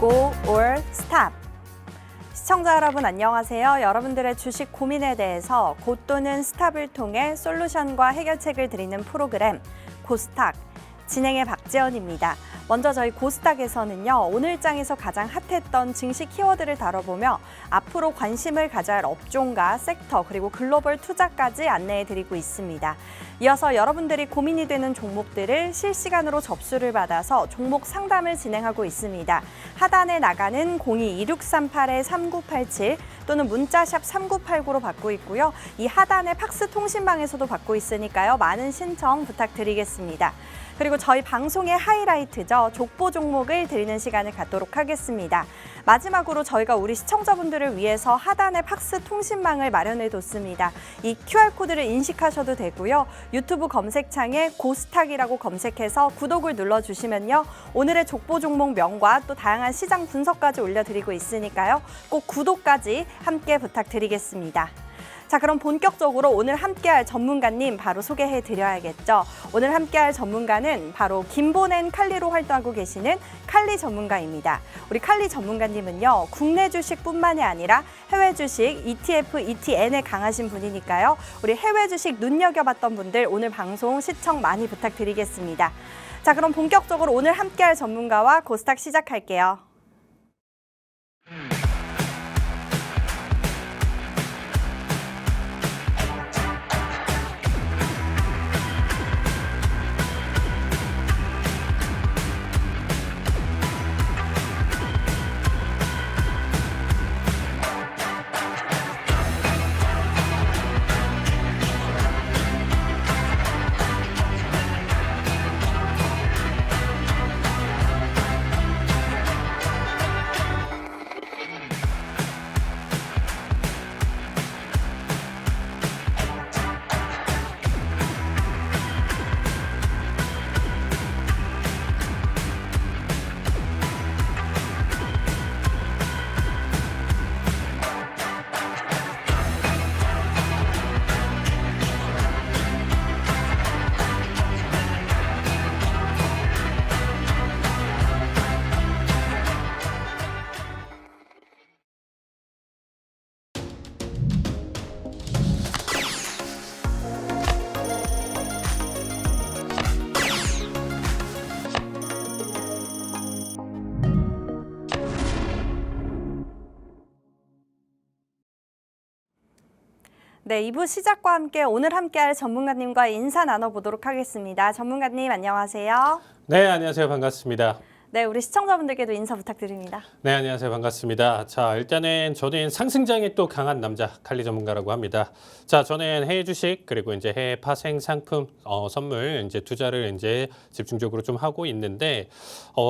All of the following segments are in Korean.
Go or Stop. 시청자 여러분 안녕하세요. 여러분들의 주식 고민에 대해서 고 또는 스탑을 통해 솔루션과 해결책을 드리는 프로그램 고스탁 진행의 박재현입니다. 먼저 저희 고스탁에서는요, 오늘장에서 가장 핫했던 증시 키워드를 다뤄보며 앞으로 관심을 가져야 할 업종과 섹터 그리고 글로벌 투자까지 안내해드리고 있습니다. 이어서 여러분들이 고민이 되는 종목들을 실시간으로 접수를 받아서 종목 상담을 진행하고 있습니다. 하단에 나가는 02-2638-3987 또는 문자샵 3989로 받고 있고요. 이 하단의 팍스 통신망에서도 받고 있으니까요. 많은 신청 부탁드리겠습니다. 그리고 저희 방송의 하이라이트죠. 족보 종목을 드리는 시간을 갖도록 하겠습니다. 마지막으로 저희가 우리 시청자분들을 위해서 하단에 팍스 통신망을 마련해뒀습니다. 이 QR코드를 인식하셔도 되고요. 유튜브 검색창에 고스탁이라고 검색해서 구독을 눌러주시면요. 오늘의 족보 종목 명과 또 다양한 시장 분석까지 올려드리고 있으니까요. 꼭 구독까지 함께 부탁드리겠습니다. 자, 그럼 본격적으로 오늘 함께할 전문가님 바로 소개해드려야겠죠. 오늘 함께할 전문가는 바로 김보넨 칼리로 활동하고 계시는 칼리 전문가입니다. 우리 칼리 전문가님은요, 국내 주식뿐만이 아니라 해외 주식, ETF, ETN에 강하신 분이니까요. 우리 해외 주식 눈여겨봤던 분들 오늘 방송 시청 많이 부탁드리겠습니다. 자, 그럼 본격적으로 오늘 함께할 전문가와 고스탁 시작할게요. 네, 2부 시작과 함께 오늘 함께할 전문가님과 인사 나눠보도록 하겠습니다. 전문가님 안녕하세요. 네, 안녕하세요. 반갑습니다. 네, 우리 시청자분들께도 인사 부탁드립니다. 네, 안녕하세요. 반갑습니다. 자, 일단은 저는 상승장에 또 강한 남자 칼리 전문가라고 합니다. 자, 저는 해외 주식 그리고 이제 해외 파생 상품 선물 이제 투자를 이제 집중적으로 좀 하고 있는데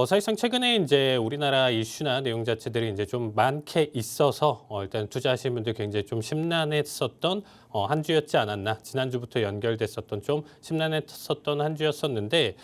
사실상 최근에 이제 우리나라 이슈나 내용 자체들이 이제 좀 많게 있어서 일단 투자하시는 분들 굉장히 좀 심란했었던 한 주였지 않았나. 지난주부터 연결됐었던 좀 심란했었던 한 주였었는데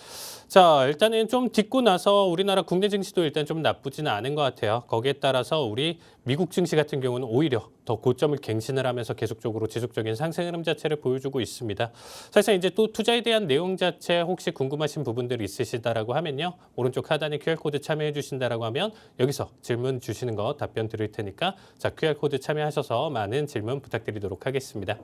자, 일단은 좀 딛고 나서 우리나라 국내 증시도 일단 좀 나쁘지는 않은 것 같아요. 거기에 따라서 우리 미국 증시 같은 경우는 오히려 더 고점을 갱신을 하면서 계속적으로 지속적인 상승 흐름 자체를 보여주고 있습니다. 사실 이제 또 투자에 대한 내용 자체 혹시 궁금하신 부분들이 있으시다라고 하면요. 오른쪽 하단에 QR코드 참여해 주신다라고 하면 여기서 질문 주시는 거 답변 드릴 테니까 자, QR코드 참여하셔서 많은 질문 부탁드리도록 하겠습니다.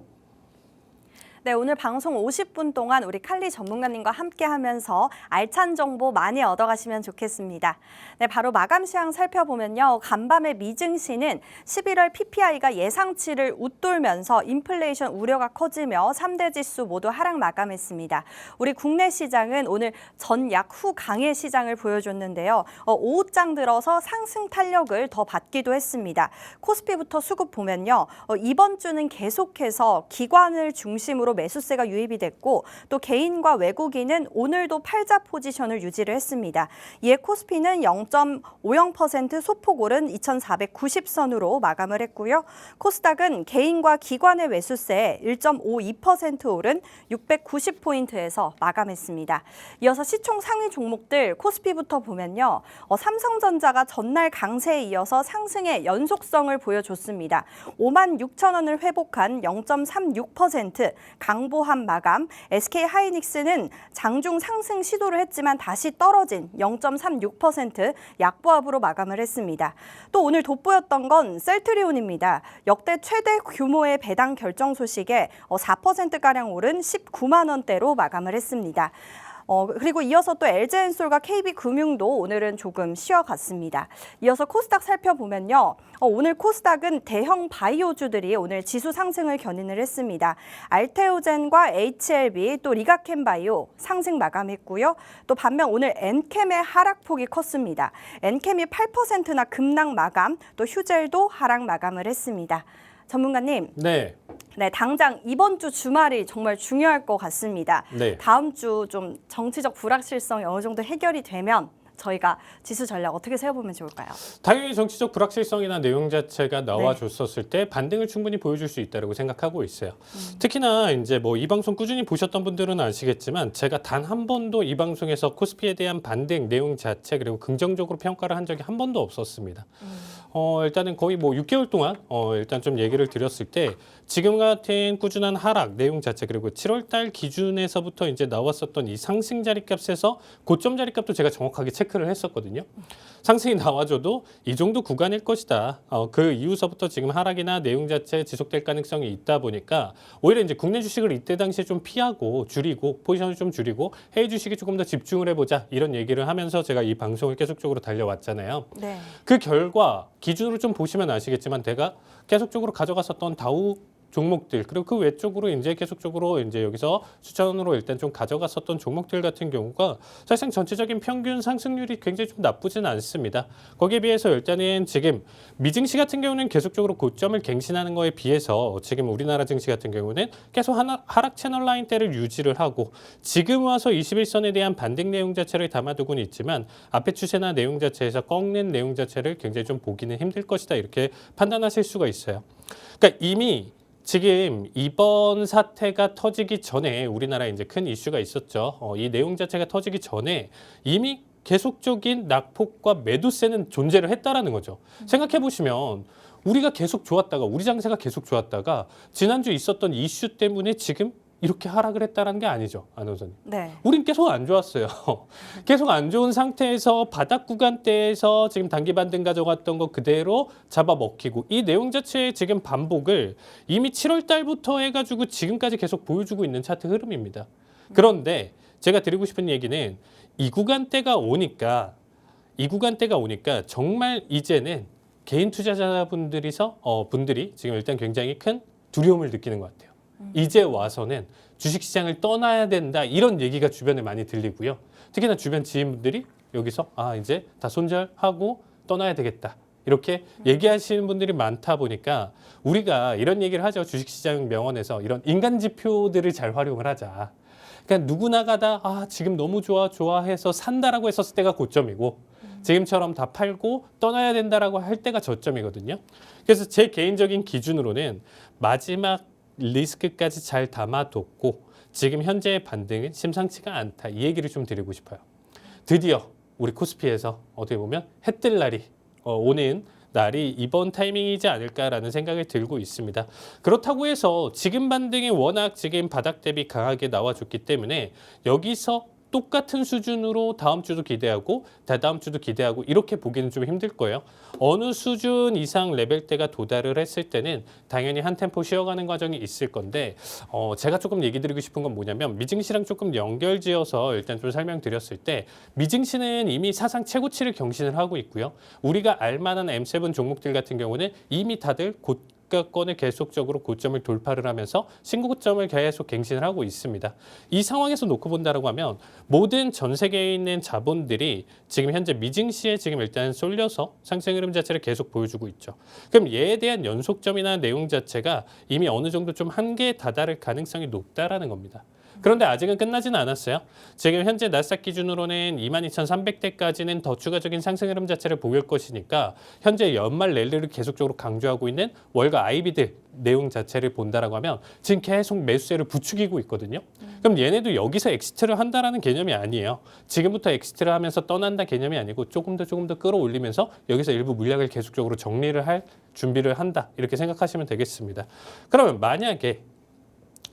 네, 오늘 방송 50분 동안 우리 칼리 전문가님과 함께하면서 알찬 정보 많이 얻어가시면 좋겠습니다. 네, 바로 마감 시황 살펴보면요. 간밤에 미증시는 11월 PPI가 예상치를 웃돌면서 인플레이션 우려가 커지며 3대 지수 모두 하락 마감했습니다. 우리 국내 시장은 오늘 전약 후 강의 시장을 보여줬는데요. 오후장 들어서 상승 탄력을 더 받기도 했습니다. 코스피부터 수급 보면요. 이번 주는 계속해서 기관을 중심으로 매수세가 유입이 됐고 또 개인과 외국인은 오늘도 팔자 포지션을 유지를 했습니다. 이에 코스피는 0.50% 소폭 오른 2490선으로 마감을 했고요. 코스닥은 개인과 기관의 매수세 1.52% 오른 690포인트에서 마감했습니다. 이어서 시총 상위 종목들 코스피부터 보면요. 삼성전자가 전날 강세에 이어서 상승의 연속성을 보여줬습니다. 56,000원을 회복한 0.36%, 강보합 마감, SK 하이닉스는 장중 상승 시도를 했지만 다시 떨어진 0.36% 약보합으로 마감을 했습니다. 또 오늘 돋보였던 건 셀트리온입니다. 역대 최대 규모의 배당 결정 소식에 4%가량 오른 19만 원대로 마감을 했습니다. 그리고 이어서 또 LG엔솔과 KB금융도 오늘은 조금 쉬어갔습니다. 이어서 코스닥 살펴보면요. 오늘 코스닥은 대형 바이오주들이 오늘 지수 상승을 견인을 했습니다. 알테오젠과 HLB 또 리가켄바이오 상승 마감했고요. 또 반면 오늘 엔캠의 하락폭이 컸습니다. 엔캠이 8%나 급락 마감, 또 휴젤도 하락 마감을 했습니다. 전문가님. 네. 네, 당장 이번 주 주말이 정말 중요할 것 같습니다. 네. 다음 주 좀 정치적 불확실성이 어느 정도 해결이 되면 저희가 지수 전략 어떻게 세워보면 좋을까요? 당연히 정치적 불확실성이나 내용 자체가 나와줬었을 때 반등을 충분히 보여줄 수 있다고 생각하고 있어요. 특히나 이제 뭐 이 방송 꾸준히 보셨던 분들은 아시겠지만 제가 단 한 번도 이 방송에서 코스피에 대한 반등 내용 자체 그리고 긍정적으로 평가를 한 적이 한 번도 없었습니다. 일단은 거의 뭐 6개월 동안 일단 좀 얘기를 드렸을 때 지금 같은 꾸준한 하락 내용 자체 그리고 7월 달 기준에서부터 이제 나왔었던 이 상승 자리값에서 고점 자리값도 제가 정확하게 체크를 했었거든요. 상승이 나와줘도 이 정도 구간일 것이다. 그 이후서부터 지금 하락이나 내용 자체 지속될 가능성이 있다 보니까 오히려 이제 국내 주식을 이때 당시에 좀 피하고 줄이고 포지션을 좀 줄이고 해외 주식에 조금 더 집중을 해보자 이런 얘기를 하면서 제가 이 방송을 계속적으로 달려왔잖아요. 네. 그 결과 기준으로 좀 보시면 아시겠지만 제가 계속적으로 가져갔었던 다우 종목들 그리고 그 외쪽으로 이제 계속적으로 이제 여기서 추천으로 일단 좀 가져갔었던 종목들 같은 경우가 사실상 전체적인 평균 상승률이 굉장히 좀 나쁘진 않습니다. 거기에 비해서 일단은 지금 미증시 같은 경우는 계속적으로 고점을 갱신하는 거에 비해서 지금 우리나라 증시 같은 경우는 계속 하락 채널 라인대를 유지를 하고 지금 와서 21선에 대한 반등 내용 자체를 담아두고는 있지만 앞에 추세나 내용 자체에서 꺾는 내용 자체를 굉장히 좀 보기는 힘들 것이다 이렇게 판단하실 수가 있어요. 그러니까 이미 지금 이번 사태가 터지기 전에 우리나라에 이제 큰 이슈가 있었죠. 이 내용 자체가 터지기 전에 이미 계속적인 낙폭과 매도세는 존재를 했다라는 거죠. 생각해 보시면 우리가 계속 좋았다가 우리 장세가 계속 좋았다가 지난주 있었던 이슈 때문에 지금 이렇게 하락을 했다는 게 아니죠, 아나운서님. 네. 우린 계속 안 좋았어요. 계속 안 좋은 상태에서 바닥 구간대에서 지금 단기 반등 가져갔던 거 그대로 잡아먹히고 이 내용 자체의 지금 반복을 이미 7월 달부터 해가지고 지금까지 계속 보여주고 있는 차트 흐름입니다. 그런데 제가 드리고 싶은 얘기는 이 구간대가 오니까 정말 이제는 개인 분들이 지금 일단 굉장히 큰 두려움을 느끼는 것 같아요. 이제 와서는 주식시장을 떠나야 된다 이런 얘기가 주변에 많이 들리고요. 특히나 주변 지인분들이 여기서 이제 다 손절하고 떠나야 되겠다 이렇게 얘기하시는 분들이 많다 보니까 우리가 이런 얘기를 하죠. 주식시장 명언에서 이런 인간 지표들을 잘 활용을 하자. 그러니까 누구나가 다 지금 너무 좋아해서 산다라고 했었을 때가 고점이고 지금처럼 다 팔고 떠나야 된다라고 할 때가 저점이거든요. 그래서 제 개인적인 기준으로는 마지막 리스크까지 잘 담아뒀고 지금 현재의 반등은 심상치가 않다. 이 얘기를 좀 드리고 싶어요. 드디어 우리 코스피에서 어떻게 보면 해 뜰 날이 오는 날이 이번 타이밍이지 않을까라는 생각을 들고 있습니다. 그렇다고 해서 지금 반등이 워낙 지금 바닥 대비 강하게 나와줬기 때문에 여기서 똑같은 수준으로 다음 주도 기대하고 다다음 주도 기대하고 이렇게 보기는 좀 힘들 거예요. 어느 수준 이상 레벨대가 도달을 했을 때는 당연히 한 템포 쉬어가는 과정이 있을 건데 제가 조금 얘기 드리고 싶은 건 뭐냐면 미증시랑 조금 연결지어서 일단 좀 설명드렸을 때 미증시는 이미 사상 최고치를 경신을 하고 있고요. 우리가 알만한 M7 종목들 같은 경우는 이미 다들 고가권을 계속적으로 고점을 돌파를 하면서 신고점을 계속 갱신을 하고 있습니다. 이 상황에서 놓고 본다라고 하면 모든 전 세계에 있는 자본들이 지금 현재 미증시에 지금 일단 쏠려서 상승 흐름 자체를 계속 보여주고 있죠. 그럼 얘에 대한 연속점이나 내용 자체가 이미 어느 정도 좀 한계에 다다를 가능성이 높다라는 겁니다. 그런데 아직은 끝나지는 않았어요. 지금 현재 나스닥 기준으로는 22,300대까지는 더 추가적인 상승 흐름 자체를 보일 것이니까 현재 연말 랠리를 계속적으로 강조하고 있는 월가 아이비들 내용 자체를 본다라고 하면 지금 계속 매수세를 부추기고 있거든요. 그럼 얘네도 여기서 엑시트를 한다라는 개념이 아니에요. 지금부터 엑시트를 하면서 떠난다 개념이 아니고 조금 더 끌어올리면서 여기서 일부 물량을 계속적으로 정리를 할 준비를 한다. 이렇게 생각하시면 되겠습니다. 그러면 만약에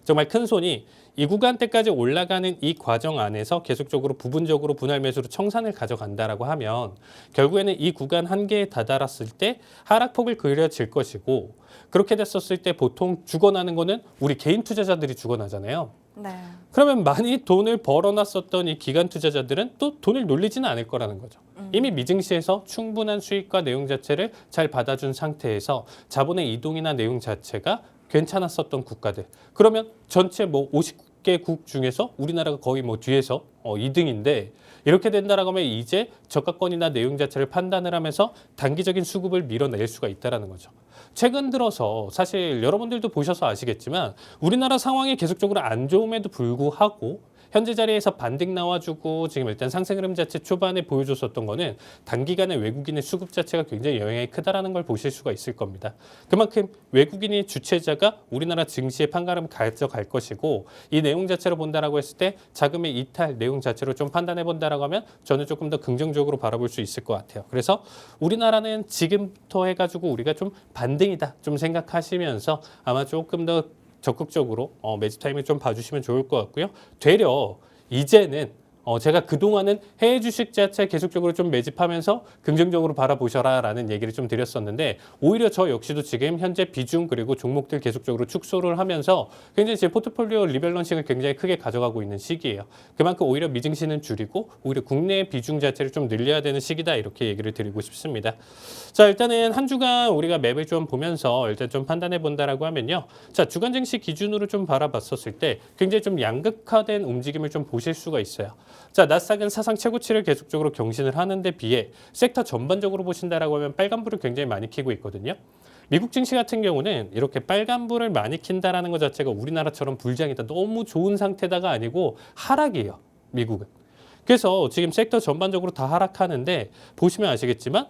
정말 큰 손이 이 구간대까지 올라가는 이 과정 안에서 계속적으로 부분적으로 분할 매수로 청산을 가져간다라고 하면 결국에는 이 구간 한계에 다다랐을 때 하락폭을 그려질 것이고, 그렇게 됐었을 때 보통 죽어나는 거는 우리 개인 투자자들이 죽어나잖아요. 네. 그러면 많이 돈을 벌어놨었던 이 기관 투자자들은 또 돈을 놀리지는 않을 거라는 거죠. 이미 미증시에서 충분한 수익과 내용 자체를 잘 받아준 상태에서 자본의 이동이나 내용 자체가 괜찮았었던 국가들. 그러면 전체 뭐 50개국 중에서 우리나라가 거의 뭐 뒤에서 2등인데, 이렇게 된다라고 하면 이제 저가권이나 내용 자체를 판단을 하면서 단기적인 수급을 밀어낼 수가 있다라는 거죠. 최근 들어서 사실 여러분들도 보셔서 아시겠지만 우리나라 상황이 계속적으로 안 좋음에도 불구하고 현재 자리에서 반등 나와주고 지금 일단 상승 흐름 자체 초반에 보여줬었던 거는 단기간에 외국인의 수급 자체가 굉장히 영향이 크다라는 걸 보실 수가 있을 겁니다. 그만큼 외국인이 주체자가 우리나라 증시의 판가름을 가져갈 것이고, 이 내용 자체로 본다라고 했을 때 자금의 이탈 내용 자체로 좀 판단해 본다라고 하면 저는 조금 더 긍정적으로 바라볼 수 있을 것 같아요. 그래서 우리나라는 지금부터 해가지고 우리가 좀 반등이다 좀 생각하시면서 아마 조금 더 적극적으로 매집 타이밍 좀 봐주시면 좋을 것 같고요. 되려 이제는 제가 그동안은 해외 주식 자체 계속적으로 좀 매집하면서 긍정적으로 바라보셔라라는 얘기를 좀 드렸었는데, 오히려 저 역시도 지금 현재 비중 그리고 종목들 계속적으로 축소를 하면서 굉장히 제 포트폴리오 리밸런싱을 굉장히 크게 가져가고 있는 시기예요. 그만큼 오히려 미증시는 줄이고 오히려 국내의 비중 자체를 좀 늘려야 되는 시기다, 이렇게 얘기를 드리고 싶습니다. 자, 일단은 한 주간 우리가 맵을 좀 보면서 일단 좀 판단해 본다라고 하면요. 자, 주간 증시 기준으로 좀 바라봤었을 때 굉장히 좀 양극화된 움직임을 좀 보실 수가 있어요. 자, 나스닥은 사상 최고치를 계속적으로 경신을 하는 데 비해 섹터 전반적으로 보신다라고 하면 빨간불을 굉장히 많이 켜고 있거든요. 미국 증시 같은 경우는 이렇게 빨간불을 많이 킨다라는 것 자체가 우리나라처럼 불장이다, 너무 좋은 상태다가 아니고 하락이에요, 미국은. 그래서 지금 섹터 전반적으로 다 하락하는데 보시면 아시겠지만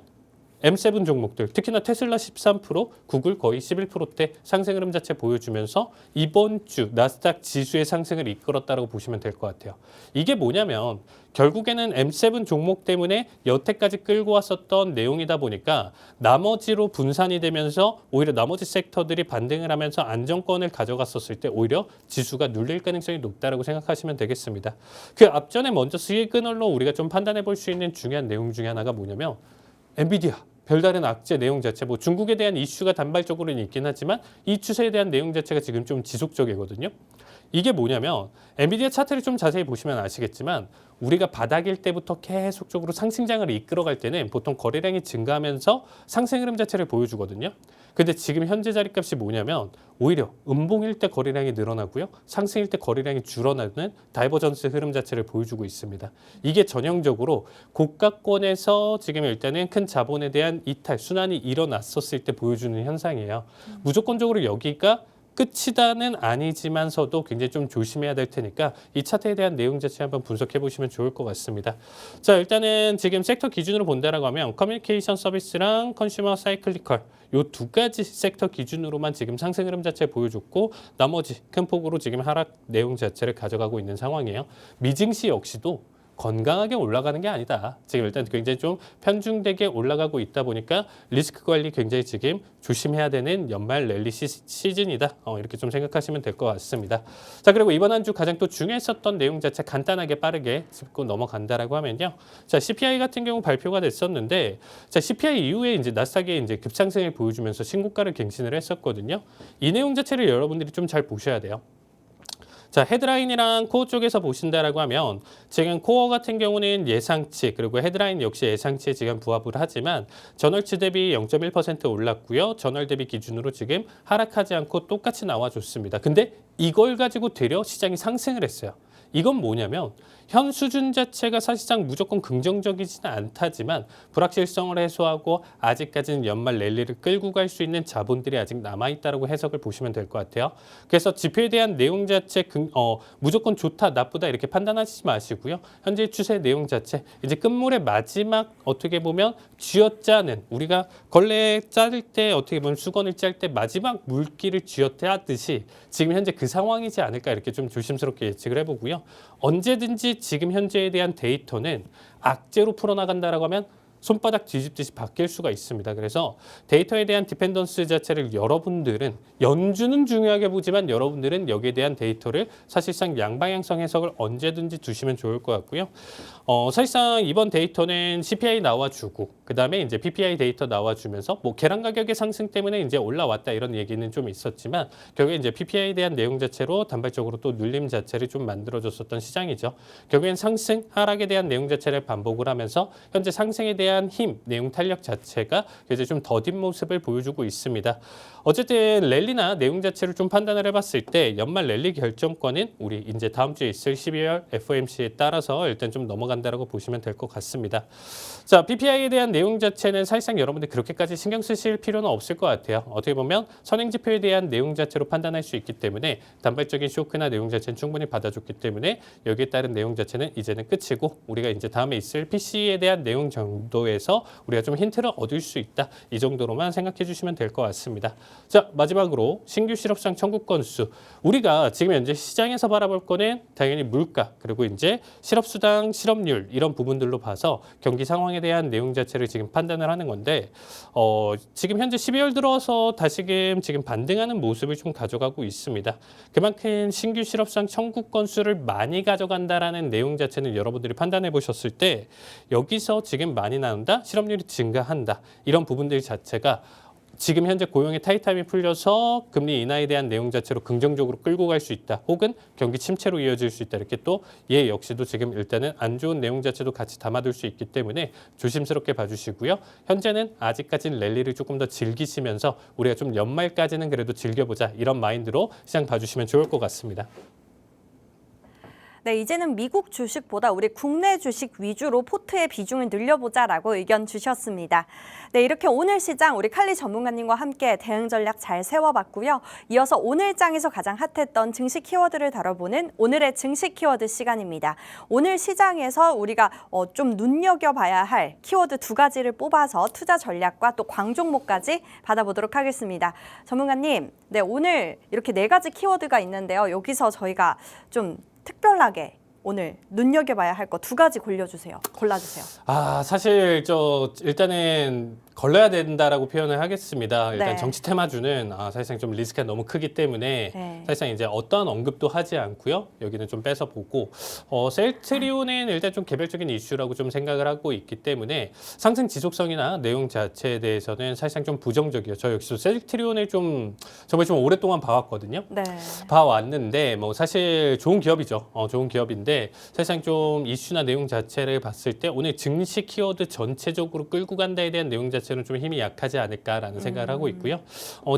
M7 종목들, 특히나 테슬라 13%, 구글 거의 11%대 상승 흐름 자체 보여주면서 이번 주 나스닥 지수의 상승을 이끌었다고 보시면 될 것 같아요. 이게 뭐냐면 결국에는 M7 종목 때문에 여태까지 끌고 왔었던 내용이다 보니까 나머지로 분산이 되면서 오히려 나머지 섹터들이 반등을 하면서 안정권을 가져갔었을 때 오히려 지수가 눌릴 가능성이 높다고 생각하시면 되겠습니다. 그 앞전에 먼저 시그널로 우리가 좀 판단해 볼 수 있는 중요한 내용 중에 하나가 뭐냐면 엔비디아. 별다른 악재 내용 자체, 뭐 중국에 대한 이슈가 단발적으로는 있긴 하지만 이 추세에 대한 내용 자체가 지금 좀 지속적이거든요. 이게 뭐냐면 엔비디아 차트를 좀 자세히 보시면 아시겠지만 우리가 바닥일 때부터 계속적으로 상승장을 이끌어갈 때는 보통 거래량이 증가하면서 상승 흐름 자체를 보여주거든요. 근데 지금 현재 자리값이 뭐냐면 오히려 음봉일 때 거래량이 늘어나고요, 상승일 때 거래량이 줄어나는 다이버전스 흐름 자체를 보여주고 있습니다. 이게 전형적으로 고가권에서 지금 일단은 큰 자본에 대한 이탈, 순환이 일어났었을 때 보여주는 현상이에요. 무조건적으로 여기가 끝이다는 아니지만서도 굉장히 좀 조심해야 될 테니까 이 차트에 대한 내용 자체 한번 분석해 보시면 좋을 것 같습니다. 자, 일단은 지금 섹터 기준으로 본다라고 하면 커뮤니케이션 서비스랑 컨슈머 사이클리컬 요 두 가지 섹터 기준으로만 지금 상승 흐름 자체 보여줬고 나머지 큰 폭으로 지금 하락 내용 자체를 가져가고 있는 상황이에요. 미증시 역시도 건강하게 올라가는 게 아니다. 지금 일단 굉장히 좀 편중되게 올라가고 있다 보니까 리스크 관리 굉장히 지금 조심해야 되는 연말 랠리 시즌이다. 이렇게 좀 생각하시면 될 것 같습니다. 자, 그리고 이번 한 주 가장 또 중요했었던 내용 자체 간단하게 빠르게 짚고 넘어간다라고 하면요. 자, CPI 같은 경우 발표가 됐었는데, 자, CPI 이후에 이제 나스닥이 이제 급상승을 보여주면서 신고가를 갱신을 했었거든요. 이 내용 자체를 여러분들이 좀 잘 보셔야 돼요. 자, 헤드라인이랑 코어 쪽에서 보신다라고 하면 지금 코어 같은 경우는 예상치, 그리고 헤드라인 역시 예상치에 지금 부합을 하지만 전월치 대비 0.1% 올랐고요. 전월 대비 기준으로 지금 하락하지 않고 똑같이 나와줬습니다. 근데 이걸 가지고 되려 시장이 상승을 했어요. 이건 뭐냐면 현 수준 자체가 사실상 무조건 긍정적이지는 않다지만 불확실성을 해소하고 아직까지는 연말 랠리를 끌고 갈 수 있는 자본들이 아직 남아있다고 해석을 보시면 될 것 같아요. 그래서 지표에 대한 내용 자체 무조건 좋다 나쁘다 이렇게 판단하시지 마시고요. 현재 추세 내용 자체 이제 끝물의 마지막 어떻게 보면 쥐어짜는, 우리가 걸레 짤 때 어떻게 보면 수건을 짤 때 마지막 물기를 쥐어짜듯이 지금 현재 그 상황이지 않을까 이렇게 좀 조심스럽게 예측을 해보고요. 언제든지 지금 현재에 대한 데이터는 악재로 풀어나간다라고 하면 손바닥 뒤집듯이 바뀔 수가 있습니다. 그래서 데이터에 대한 디펜던스 자체를 여러분들은 연주는 중요하게 보지만 여러분들은 여기에 대한 데이터를 사실상 양방향성 해석을 언제든지 두시면 좋을 것 같고요. 사실상 이번 데이터는 CPI 나와주고 그다음에 이제 PPI 데이터 나와주면서 뭐 계란 가격의 상승 때문에 이제 올라왔다 이런 얘기는 좀 있었지만 결국에 이제 PPI에 대한 내용 자체로 단발적으로 또 눌림 자체를 좀 만들어줬었던 시장이죠. 결국엔 상승, 하락에 대한 내용 자체를 반복을 하면서 현재 상승에 대한 힘, 내용 탄력 자체가 이제 좀 더딘 모습을 보여주고 있습니다. 어쨌든 랠리나 내용 자체를 좀 판단을 해봤을 때 연말 랠리 결정권은 우리 이제 다음 주에 있을 12월 FOMC에 따라서 일단 좀 넘어간다라고 보시면 될 것 같습니다. 자, PPI에 대한 내용 자체는 사실상 여러분들 그렇게까지 신경 쓰실 필요는 없을 것 같아요. 어떻게 보면 선행지표에 대한 내용 자체로 판단할 수 있기 때문에 단발적인 쇼크나 내용 자체는 충분히 받아줬기 때문에 여기에 따른 내용 자체는 이제는 끝이고 우리가 이제 다음에 있을 PC에 대한 내용 정도에서 우리가 좀 힌트를 얻을 수 있다. 이 정도로만 생각해 주시면 될 것 같습니다. 자, 마지막으로 신규 실업상 청구 건수. 우리가 지금 현재 시장에서 바라볼 거는 당연히 물가 그리고 이제 실업수당, 실업률 이런 부분들로 봐서 경기 상황에 대한 내용 자체를 지금 판단을 하는 건데 지금 현재 12월 들어서 다시금 지금 반등하는 모습을 좀 가져가고 있습니다. 그만큼 신규 실업상 청구 건수를 많이 가져간다라는 내용 자체는 여러분들이 판단해 보셨을 때 여기서 지금 많이 나온다, 실업률이 증가한다 이런 부분들 자체가 지금 현재 고용의 타이트함이 풀려서 금리 인하에 대한 내용 자체로 긍정적으로 끌고 갈 수 있다. 혹은 경기 침체로 이어질 수 있다. 이렇게 또 얘 역시도 지금 일단은 안 좋은 내용 자체도 같이 담아둘 수 있기 때문에 조심스럽게 봐주시고요. 현재는 아직까지는 랠리를 조금 더 즐기시면서 우리가 좀 연말까지는 그래도 즐겨보자. 이런 마인드로 시장 봐주시면 좋을 것 같습니다. 네, 이제는 미국 주식보다 우리 국내 주식 위주로 포트의 비중을 늘려보자라고 의견 주셨습니다. 네, 이렇게 오늘 시장 우리 칼리 전문가님과 함께 대응 전략 잘 세워봤고요. 이어서 오늘 장에서 가장 핫했던 증시 키워드를 다뤄보는 오늘의 증시 키워드 시간입니다. 오늘 시장에서 우리가 좀 눈여겨봐야 할 키워드 2가지를 뽑아서 투자 전략과 또 광종목까지 받아보도록 하겠습니다. 전문가님, 네, 오늘 이렇게 4가지 키워드가 있는데요. 여기서 저희가 좀 특별하게 오늘 눈여겨봐야 할 거 2가지 골라주세요. 사실 일단은 걸러야 된다라고 표현을 하겠습니다. 일단 네. 정치 테마주는 사실상 좀 리스크가 너무 크기 때문에 네. 사실상 이제 어떠한 언급도 하지 않고요. 여기는 좀 뺏어 보고 셀트리온은 일단 좀 개별적인 이슈라고 좀 생각을 하고 있기 때문에 상승 지속성이나 내용 자체에 대해서는 사실상 좀 부정적이에요. 저 역시도 셀트리온을 정말 좀 오랫동안 봐왔거든요. 네. 봐왔는데 뭐 사실 좋은 기업이죠. 좋은 기업인데 사실상 좀 이슈나 내용 자체를 봤을 때 오늘 증시 키워드 전체적으로 끌고 간다에 대한 내용 자체는 좀 힘이 약하지 않을까라는 생각을 하고 있고요.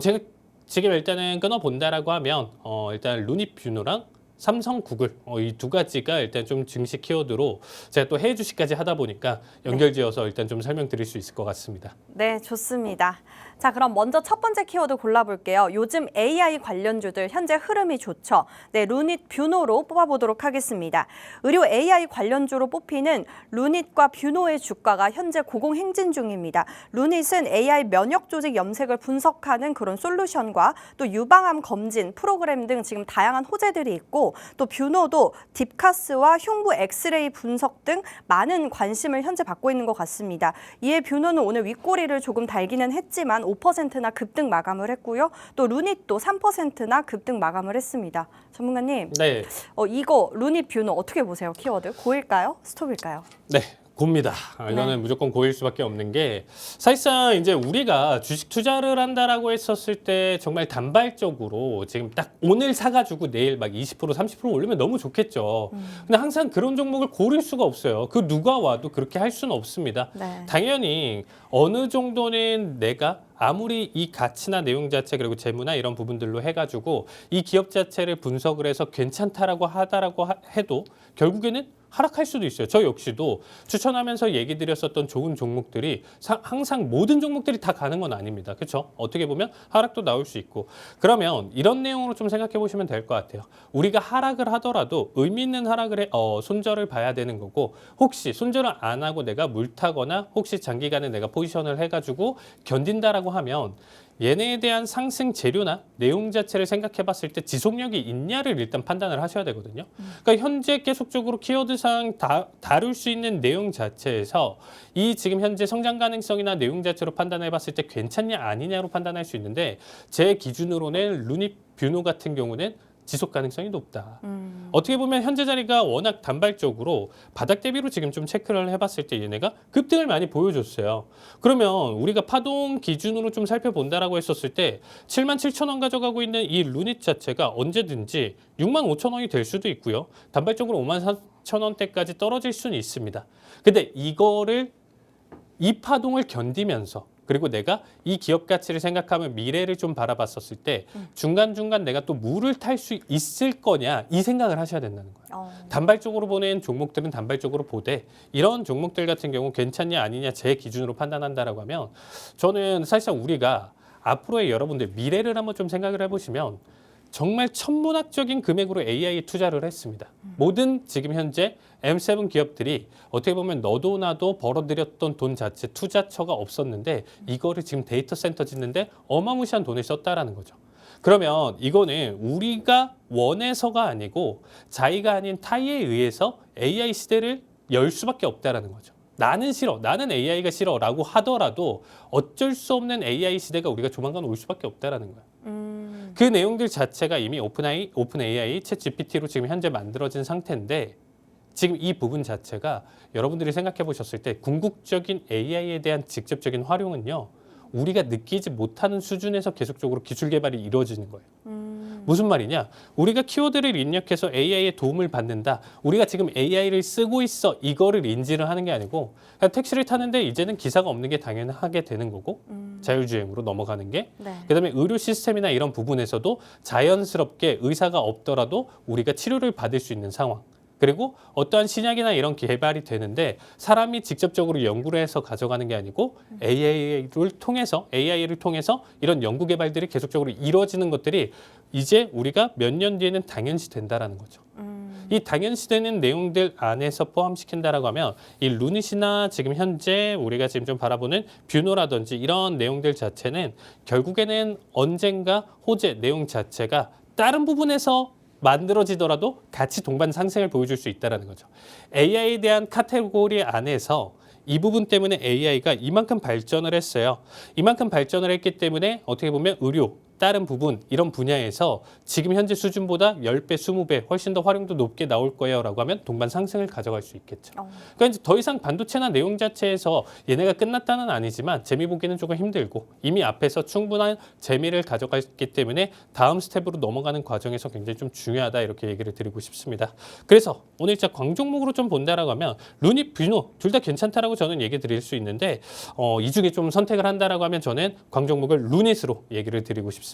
제가 지금 일단은 끊어본다라고 하면 일단 루닛뷰노랑 삼성, 구글 이 2가지가 일단 좀 증시 키워드로 제가 또 해외 주식까지 하다 보니까 연결지어서 일단 좀 설명드릴 수 있을 것 같습니다. 네, 좋습니다. 자, 그럼 먼저 첫 번째 키워드 골라볼게요. 요즘 AI 관련주들 현재 흐름이 좋죠. 네, 루닛 뷰노로 뽑아보도록 하겠습니다. 의료 AI 관련주로 뽑히는 루닛과 뷰노의 주가가 현재 고공행진 중입니다. 루닛은 AI 면역 조직 염색을 분석하는 그런 솔루션과 또 유방암 검진 프로그램 등 지금 다양한 호재들이 있고 또 뷰노도 딥카스와 흉부 엑스레이 분석 등 많은 관심을 현재 받고 있는 것 같습니다. 이에 뷰노는 오늘 윗꼬리를 조금 달기는 했지만 5%나 급등 마감을 했고요. 또 루닛도 3%나 급등 마감을 했습니다. 전문가님, 네. 이거 루닛 뷰노 어떻게 보세요? 키워드 고일까요? 스톱일까요? 네. 곱니다. 이거는 네. 무조건 고일 수밖에 없는 게 사실상 이제 우리가 주식 투자를 한다라고 했었을 때 정말 단발적으로 지금 딱 오늘 사가지고 내일 막 20% 30% 올리면 너무 좋겠죠. 근데 항상 그런 종목을 고를 수가 없어요. 그 누가 와도 그렇게 할 수는 없습니다. 네. 당연히 어느 정도는 내가 아무리 이 가치나 내용 자체 그리고 재무나 이런 부분들로 해가지고 이 기업 자체를 분석을 해서 괜찮다라고 하다라고 해도 결국에는 하락할 수도 있어요. 저 역시도 추천하면서 얘기 드렸었던 좋은 종목들이 항상 모든 종목들이 다 가는 건 아닙니다. 그렇죠? 어떻게 보면 하락도 나올 수 있고 그러면 이런 내용으로 좀 생각해 보시면 될 것 같아요. 우리가 하락을 하더라도 의미 있는 하락을 손절을 봐야 되는 거고 혹시 손절을 안 하고 내가 물타거나 혹시 장기간에 내가 포지션을 해가지고 견딘다라고 하면 얘네에 대한 상승 재료나 내용 자체를 생각해 봤을 때 지속력이 있냐를 일단 판단을 하셔야 되거든요. 그러니까 현재 계속적으로 키워드상 다룰 수 있는 내용 자체에서 이 지금 현재 성장 가능성이나 내용 자체로 판단해 봤을 때 괜찮냐 아니냐로 판단할 수 있는데 제 기준으로는 루닛 뷰노 같은 경우는 지속 가능성이 높다. 어떻게 보면 현재 자리가 워낙 단발적으로 바닥 대비로 지금 좀 체크를 해봤을 때 얘네가 급등을 많이 보여줬어요. 그러면 우리가 파동 기준으로 좀 살펴본다라고 했었을 때 77,000원 가져가고 있는 이 루닛 자체가 언제든지 65,000원이 될 수도 있고요. 단발적으로 54,000원대까지 떨어질 수는 있습니다. 근데 이거를 이 파동을 견디면서 그리고 내가 이 기업 가치를 생각하면 미래를 좀 바라봤었을 때 중간중간 내가 또 물을 탈 수 있을 거냐 이 생각을 하셔야 된다는 거예요. 단발적으로 보낸 종목들은 단발적으로 보되 이런 종목들 같은 경우 괜찮냐 아니냐 제 기준으로 판단한다라고 하면 저는 사실상 우리가 앞으로의 여러분들 미래를 한번 좀 생각을 해보시면 정말 천문학적인 금액으로 AI에 투자를 했습니다. 모든 지금 현재 M7 기업들이 어떻게 보면 너도 나도 벌어들였던 돈 자체 투자처가 없었는데 이거를 지금 데이터 센터 짓는데 어마무시한 돈을 썼다라는 거죠. 그러면 이거는 우리가 원해서가 아니고 자의가 아닌 타의에 의해서 AI 시대를 열 수밖에 없다라는 거죠. 나는 싫어, 나는 AI가 싫어라고 하더라도 어쩔 수 없는 AI 시대가 우리가 조만간 올 수밖에 없다라는 거예요. 그 내용들 자체가 이미 오픈 AI, 챗 GPT로 지금 현재 만들어진 상태인데 지금 이 부분 자체가 여러분들이 생각해 보셨을 때 궁극적인 AI에 대한 직접적인 활용은요. 우리가 느끼지 못하는 수준에서 계속적으로 기술 개발이 이루어지는 거예요. 무슨 말이냐? 우리가 키워드를 입력해서 AI의 도움을 받는다. 우리가 지금 AI를 쓰고 있어. 이거를 인지를 하는 게 아니고 그냥 택시를 타는데 이제는 기사가 없는 게 당연하게 되는 거고 자율주행으로 넘어가는 게 네. 그다음에 의료 시스템이나 이런 부분에서도 자연스럽게 의사가 없더라도 우리가 치료를 받을 수 있는 상황. 그리고 어떠한 신약이나 이런 개발이 되는데 사람이 직접적으로 연구를 해서 가져가는 게 아니고 AI를 통해서 이런 연구 개발들이 계속적으로 이루어지는 것들이 이제 우리가 몇 년 뒤에는 당연시 된다라는 거죠. 이 당연시 되는 내용들 안에서 포함시킨다라고 하면 이 루닛이나 지금 현재 우리가 지금 좀 바라보는 뷰노라든지 이런 내용들 자체는 결국에는 언젠가 호재 내용 자체가 다른 부분에서 만들어지더라도 같이 동반 상승을 보여줄 수 있다는 거죠. AI에 대한 카테고리 안에서 이 부분 때문에 AI가 이만큼 발전을 했어요. 이만큼 발전을 했기 때문에 어떻게 보면 의료, 다른 부분 이런 분야에서 지금 현재 수준보다 10배, 20배 훨씬 더 활용도 높게 나올 거예요 라고 하면 동반 상승을 가져갈 수 있겠죠. 그러니까 이제 더 이상 반도체나 내용 자체에서 얘네가 끝났다는 아니지만 재미 보기는 조금 힘들고 이미 앞에서 충분한 재미를 가져갔기 때문에 다음 스텝으로 넘어가는 과정에서 굉장히 좀 중요하다 이렇게 얘기를 드리고 싶습니다. 그래서 오늘 진짜 광종목으로 좀 본다라고 하면 루닛, 뷰노 둘 다 괜찮다라고 저는 얘기 드릴 수 있는데 이 중에 좀 선택을 한다라고 하면 저는 광종목을 루닛으로 얘기를 드리고 싶습니다.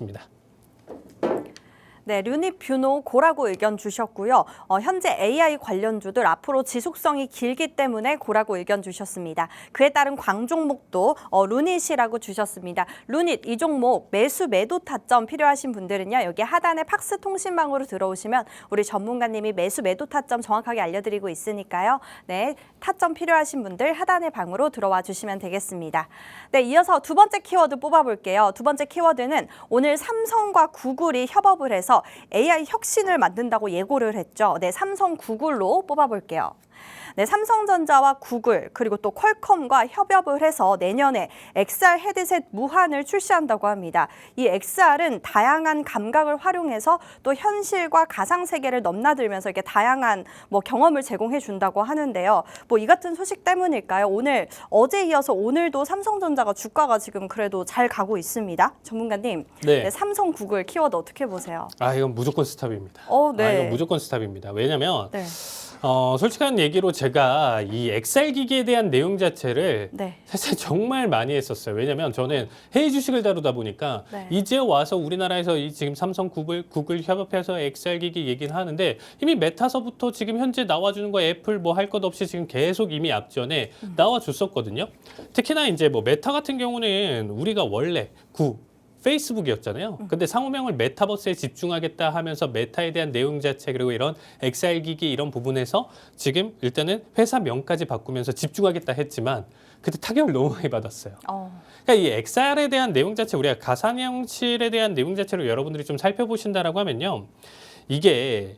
네, 루닛 뷰노 고라고 의견 주셨고요. 현재 AI 관련주들 앞으로 지속성이 길기 때문에 고라고 의견 주셨습니다. 그에 따른 광종목도 루닛이라고 주셨습니다. 루닛 이 종목 매수 매도 타점 필요하신 분들은요. 여기 하단에 팍스 통신망으로 들어오시면 우리 전문가님이 매수 매도 타점 정확하게 알려드리고 있으니까요. 네, 타점 필요하신 분들 하단의 방으로 들어와 주시면 되겠습니다. 네, 이어서 두 번째 키워드 뽑아볼게요. 두 번째 키워드는 오늘 삼성과 구글이 협업을 해서 AI 혁신을 만든다고 예고를 했죠. 네, 삼성 구글로 뽑아볼게요. 네, 삼성전자와 구글 그리고 또 퀄컴과 협업을 해서 내년에 XR 헤드셋 무한을 출시한다고 합니다. 이 XR은 다양한 감각을 활용해서 또 현실과 가상 세계를 넘나들면서 이렇게 다양한 경험을 제공해 준다고 하는데요. 이 같은 소식 때문일까요? 오늘 어제 이어서 오늘도 삼성전자가 주가가 지금 그래도 잘 가고 있습니다. 전문가님, 네. 네, 삼성 구글 키워드 어떻게 보세요? 이건 무조건 스탑입니다. 네. 이건 무조건 스탑입니다. 왜냐면 네. 솔직한 얘기로 제가 이 XR 기기에 대한 내용 자체를 네. 사실 정말 많이 했었어요. 왜냐면 저는 해외 주식을 다루다 보니까 네. 이제 와서 우리나라에서 이 지금 삼성, 구글 협업해서 XR 기기 얘기는 하는데 이미 메타서부터 지금 현재 나와주는 거 애플 할 것 없이 지금 계속 이미 앞전에 나와줬었거든요. 특히나 이제 메타 같은 경우는 우리가 원래 페이스북이었잖아요. 근데 상호명을 메타버스에 집중하겠다 하면서 메타에 대한 내용 자체 그리고 이런 XR 기기 이런 부분에서 지금 일단은 회사명까지 바꾸면서 집중하겠다 했지만 그때 타격을 너무 많이 받았어요. 그러니까 이 XR에 대한 내용 자체 우리가 가상현실에 대한 내용 자체로 여러분들이 좀 살펴보신다라고 하면요. 이게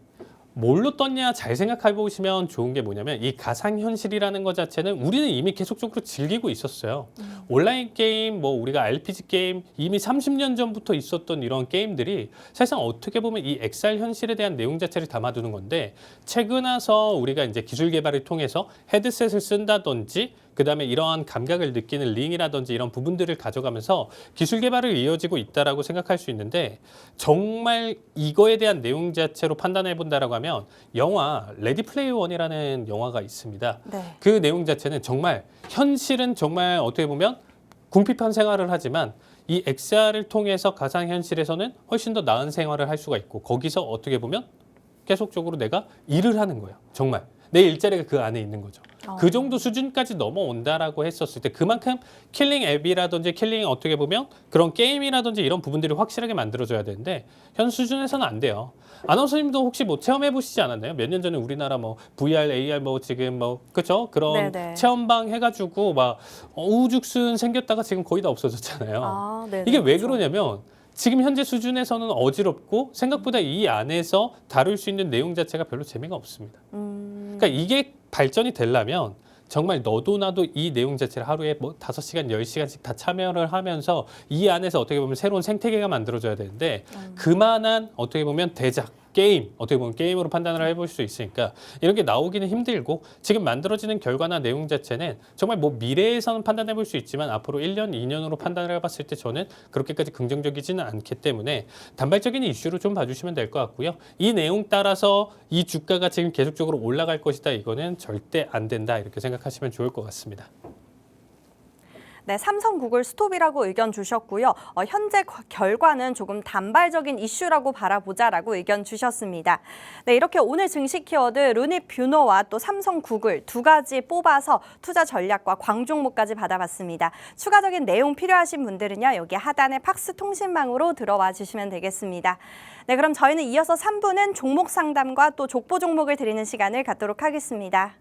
뭘로 떴냐 잘 생각해 보시면 좋은 게 뭐냐면 이 가상현실이라는 것 자체는 우리는 이미 계속적으로 즐기고 있었어요. 온라인 게임, 뭐 우리가 RPG 게임 이미 30년 전부터 있었던 이런 게임들이 사실상 어떻게 보면 이 XR 현실에 대한 내용 자체를 담아두는 건데 최근 와서 우리가 이제 기술 개발을 통해서 헤드셋을 쓴다든지 그다음에 이러한 감각을 느끼는 링이라든지 이런 부분들을 가져가면서 기술 개발을 이어지고 있다라고 생각할 수 있는데 정말 이거에 대한 내용 자체로 판단해 본다라고 하면 영화 레디 플레이어 원이라는 영화가 있습니다. 네. 그 내용 자체는 정말 현실은 정말 어떻게 보면 궁핍한 생활을 하지만 이 XR을 통해서 가상 현실에서는 훨씬 더 나은 생활을 할 수가 있고 거기서 어떻게 보면 계속적으로 내가 일을 하는 거예요. 정말 내 일자리가 그 안에 있는 거죠. 그 정도 수준까지 넘어온다라고 했었을 때 그만큼 킬링 앱이라든지 킬링 어떻게 보면 그런 게임이라든지 이런 부분들이 확실하게 만들어져야 되는데 현 수준에서는 안 돼요. 아나운서님도 혹시 뭐 체험해 보시지 않았나요? 몇 년 전에 우리나라 뭐 VR, AR 뭐 지금 뭐 그렇죠? 그런 네네. 체험방 해가지고 막 우후죽순 생겼다가 지금 거의 다 없어졌잖아요. 네네, 이게 왜 그렇죠. 그러냐면 지금 현재 수준에서는 어지럽고 생각보다 이 안에서 다룰 수 있는 내용 자체가 별로 재미가 없습니다. 그러니까 이게 발전이 되려면 정말 너도 나도 이 내용 자체를 하루에 뭐 5시간, 10시간씩 다 참여를 하면서 이 안에서 어떻게 보면 새로운 생태계가 만들어져야 되는데 그만한 어떻게 보면 대작, 게임, 어떻게 보면 게임으로 판단을 해볼 수 있으니까 이런 게 나오기는 힘들고 지금 만들어지는 결과나 내용 자체는 정말 뭐 미래에서는 판단해 볼 수 있지만 앞으로 1년, 2년으로 판단을 해봤을 때 저는 그렇게까지 긍정적이지는 않기 때문에 단발적인 이슈로 좀 봐주시면 될 것 같고요. 이 내용 따라서 이 주가가 지금 계속적으로 올라갈 것이다. 이거는 절대 안 된다. 이렇게 생각하시면 좋을 것 같습니다. 네, 삼성, 구글 스톱이라고 의견 주셨고요. 현재 결과는 조금 단발적인 이슈라고 바라보자라고 의견 주셨습니다. 네, 이렇게 오늘 증시 키워드 루닛 뷰노와 또 삼성, 구글 두 가지 뽑아서 투자 전략과 광종목까지 받아봤습니다. 추가적인 내용 필요하신 분들은요, 여기 하단의 팍스 통신망으로 들어와 주시면 되겠습니다. 네, 그럼 저희는 이어서 3부는 종목 상담과 또 족보 종목을 드리는 시간을 갖도록 하겠습니다.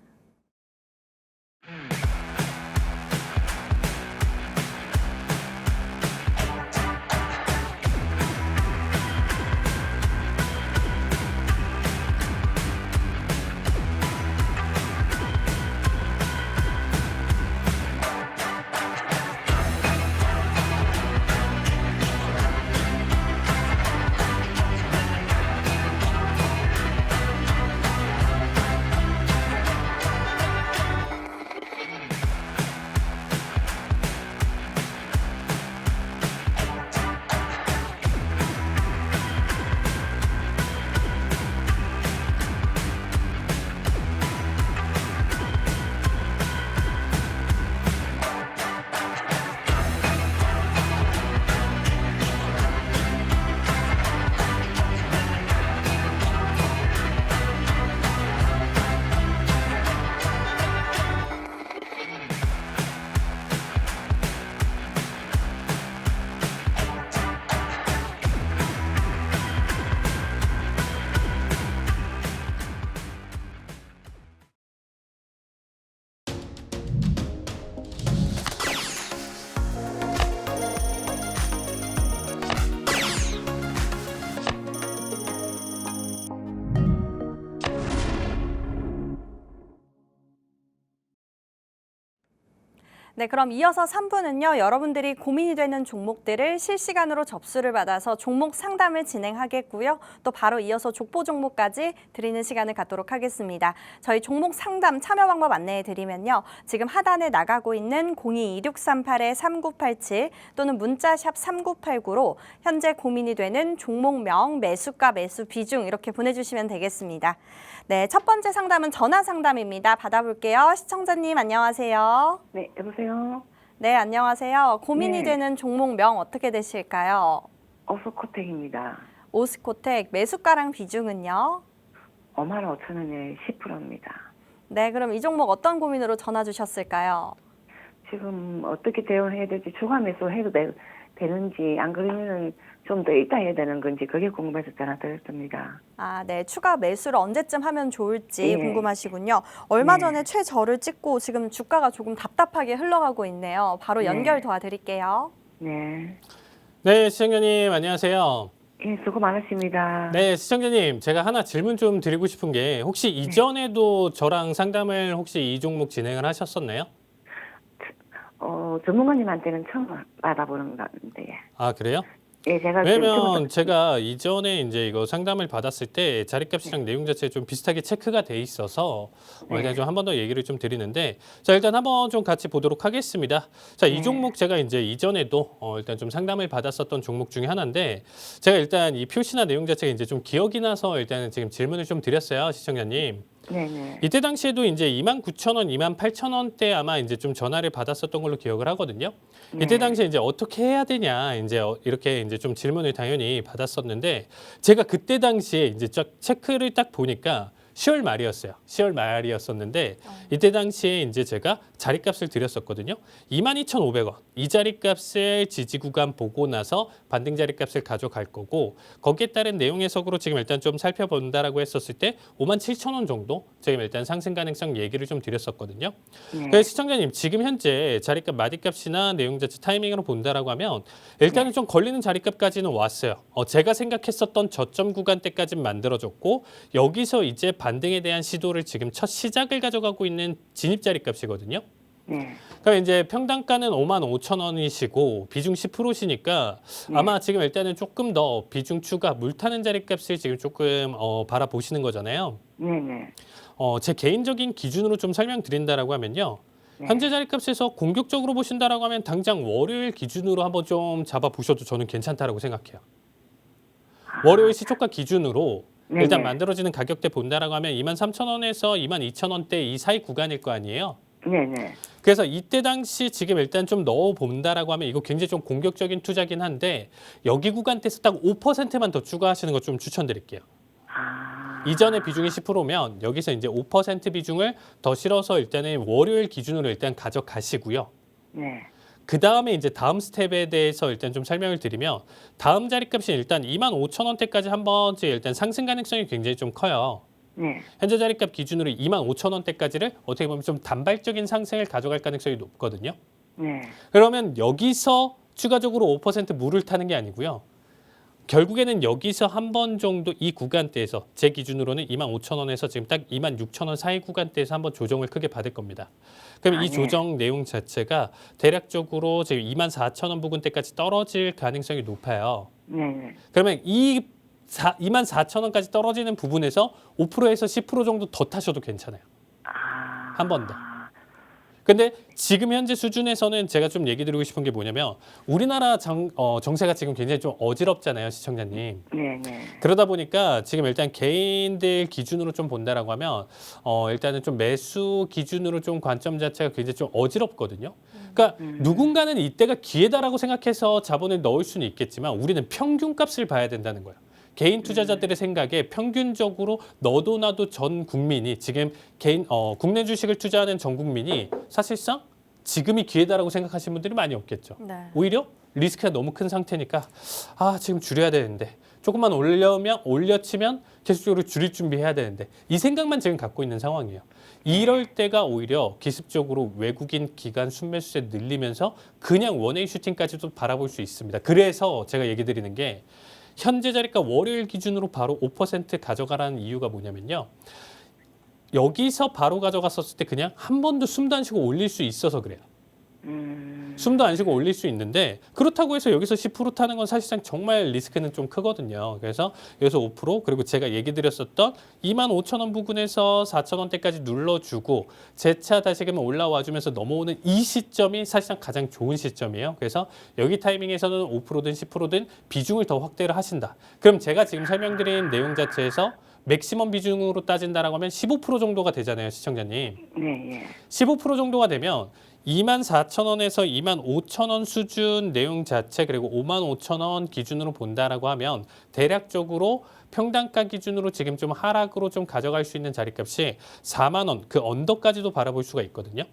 네, 그럼 이어서 3부는요, 여러분들이 고민이 되는 종목들을 실시간으로 접수를 받아서 종목 상담을 진행하겠고요. 또 바로 이어서 족보 종목까지 드리는 시간을 갖도록 하겠습니다. 저희 종목 상담 참여 방법 안내해 드리면요. 지금 하단에 나가고 있는 02-2638-3987 또는 문자샵 3989로 현재 고민이 되는 종목명, 매수가, 매수 비중 이렇게 보내주시면 되겠습니다. 네, 첫 번째 상담은 전화 상담입니다. 받아볼게요. 시청자님 안녕하세요. 네, 여보세요. 네, 안녕하세요. 고민이 네. 되는 종목명 어떻게 되실까요? 어소코텍입니다. 오스코텍 매수가랑 비중은요? 55,000원에 10%입니다. 네, 그럼 이 종목 어떤 고민으로 전화 주셨을까요? 지금 어떻게 대응해야 될지 추가 매수 해도 되는지, 안 그러면은 좀 더 있다 해야 되는 건지, 그게 궁금해서 전화 드렸습니다. 아, 네. 추가 매수를 언제쯤 하면 좋을지 예. 궁금하시군요. 얼마 네. 전에 최저를 찍고 지금 주가가 조금 답답하게 흘러가고 있네요. 바로 연결 네. 도와드릴게요. 네. 네, 시청자님 안녕하세요. 예, 수고 많으십니다. 네, 시청자님 제가 하나 질문 좀 드리고 싶은 게 혹시 이전에도 저랑 상담을 혹시 이 종목 진행을 하셨었나요? 전문가님한테는 처음 받아보는 건데. 아, 그래요? 예, 제가 왜냐면 제가 이전에 이제 이거 상담을 받았을 때 자리값이랑 내용 자체가 좀 비슷하게 체크가 돼 있어서 일단 좀 한 번 더 얘기를 좀 드리는데, 자 일단 한번 좀 같이 보도록 하겠습니다. 자, 이 네. 종목 제가 이제 이전에도 일단 좀 상담을 받았었던 종목 중에 하나인데, 제가 일단 이 표시나 내용 자체가 이제 좀 기억이 나서 일단은 지금 질문을 좀 드렸어요, 시청자님. 네네. 이때 당시에도 이제 29,000원, 28,000원대 아마 이제 좀 전화를 받았었던 걸로 기억을 하거든요. 이때 네. 당시에 이제 어떻게 해야 되냐 이제 이렇게 이제 좀 질문을 당연히 받았었는데, 제가 그때 당시에 이제 쫙 체크를 딱 보니까 10월 말이었어요. 10월 말이었었는데 이때 당시에 이제 제가 자리값을 드렸었거든요. 22,500원. 이 자리값을 지지 구간 보고 나서 반등 자리값을 가져갈 거고, 거기에 따른 내용 해석으로 지금 일단 좀 살펴본다라고 했었을 때 57,000원 정도 지금 일단 상승 가능성 얘기를 좀 드렸었거든요. 네. 그래서 시청자님 지금 현재 자리값 마디값이나 내용 자체 타이밍으로 본다라고 하면 일단은 좀 걸리는 자리값까지는 왔어요. 제가 생각했었던 저점 구간대까지는 만들어졌고, 여기서 이제 반등에 대한 시도를 지금 첫 시작을 가져가고 있는 진입 자리값이거든요. 네. 그럼 이제 평단가는 55,000원이시고 비중 10%시니까 아마 지금 일단은 조금 더 비중 추가 물 타는 자리값을 지금 조금 바라보시는 거잖아요. 네네. 제 개인적인 기준으로 좀 설명드린다라고 하면요. 네. 현재 자리값에서 공격적으로 보신다라고 하면 당장 월요일 기준으로 한번 좀 잡아보셔도 저는 괜찮다라고 생각해요. 월요일 시초가 기준으로 네네. 일단 만들어지는 가격대 본다라고 하면 23,000원에서 22,000원대 이 사이 구간일 거 아니에요. 네네. 그래서 이때 당시 지금 일단 좀 넣어 본다라고 하면 이거 굉장히 좀 공격적인 투자긴 한데, 여기 구간대에서 딱 5%만 더 추가하시는 거 좀 추천드릴게요. 아. 이전에 비중이 10%면 여기서 이제 5% 비중을 더 실어서 일단은 월요일 기준으로 일단 가져가시고요. 네. 그 다음에 이제 다음 스텝에 대해서 일단 좀 설명을 드리면, 다음 자리값이 일단 25,000원대까지 한 번째 일단 상승 가능성이 굉장히 좀 커요. 네. 현재 자리값 기준으로 25,000원대까지를 어떻게 보면 좀 단발적인 상승을 가져갈 가능성이 높거든요. 네. 그러면 여기서 추가적으로 5% 물을 타는 게 아니고요. 결국에는 여기서 한 번 정도 이 구간대에서 제 기준으로는 25,000원에서 지금 딱 26,000원 사이 구간대에서 한번 조정을 크게 받을 겁니다. 그럼 아, 이 네. 조정 내용 자체가 대략적으로 지금 24,000원 부근대까지 떨어질 가능성이 높아요. 네네. 그러면 24,000원까지 떨어지는 부분에서 5%에서 10% 정도 더 타셔도 괜찮아요. 아. 한 번 더. 근데 지금 현재 수준에서는 제가 좀 얘기 드리고 싶은 게 뭐냐면, 우리나라 정세가 지금 굉장히 좀 어지럽잖아요, 시청자님. 네네. 그러다 보니까 지금 일단 개인들 기준으로 좀 본다라고 하면 일단은 좀 매수 기준으로 좀 관점 자체가 굉장히 좀 어지럽거든요. 그러니까 누군가는 이때가 기회다라고 생각해서 자본을 넣을 수는 있겠지만, 우리는 평균값을 봐야 된다는 거예요. 개인 투자자들의 생각에 평균적으로 너도 나도 전 국민이 지금 국내 주식을 투자하는 전 국민이 사실상 지금이 기회다라고 생각하시는 분들이 많이 없겠죠. 네. 오히려 리스크가 너무 큰 상태니까 지금 줄여야 되는데, 조금만 올려치면 계속적으로 줄일 준비해야 되는데, 이 생각만 지금 갖고 있는 상황이에요. 이럴 때가 오히려 기습적으로 외국인 기관 순매수세 늘리면서 그냥 원웨이 슈팅까지도 바라볼 수 있습니다. 그래서 제가 얘기 드리는 게, 현재 자리가 월요일 기준으로 바로 5% 가져가라는 이유가 뭐냐면요. 여기서 바로 가져갔었을 때 그냥 한 번도 숨도 안 쉬고 올릴 수 있어서 그래요. 숨도 안 쉬고 올릴 수 있는데, 그렇다고 해서 여기서 10% 타는 건 사실상 정말 리스크는 좀 크거든요. 그래서 여기서 5%, 그리고 제가 얘기 드렸었던 25,000원 부근에서 4,000원대까지 눌러주고 재차 다시금 올라와주면서 넘어오는 이 시점이 사실상 가장 좋은 시점이에요. 그래서 여기 타이밍에서는 5%든 10%든 비중을 더 확대를 하신다. 그럼 제가 지금 설명드린 내용 자체에서 맥시멈 비중으로 따진다라고 하면 15% 정도가 되잖아요, 시청자님. 네. 예. 15% 정도가 되면 24,000원에서 25,000원 수준 내용 자체, 그리고 55,000원 기준으로 본다라고 하면 대략적으로 평단가 기준으로 지금 좀 하락으로 좀 가져갈 수 있는 자리값이 4만 원, 그 언더까지도 바라볼 수가 있거든요.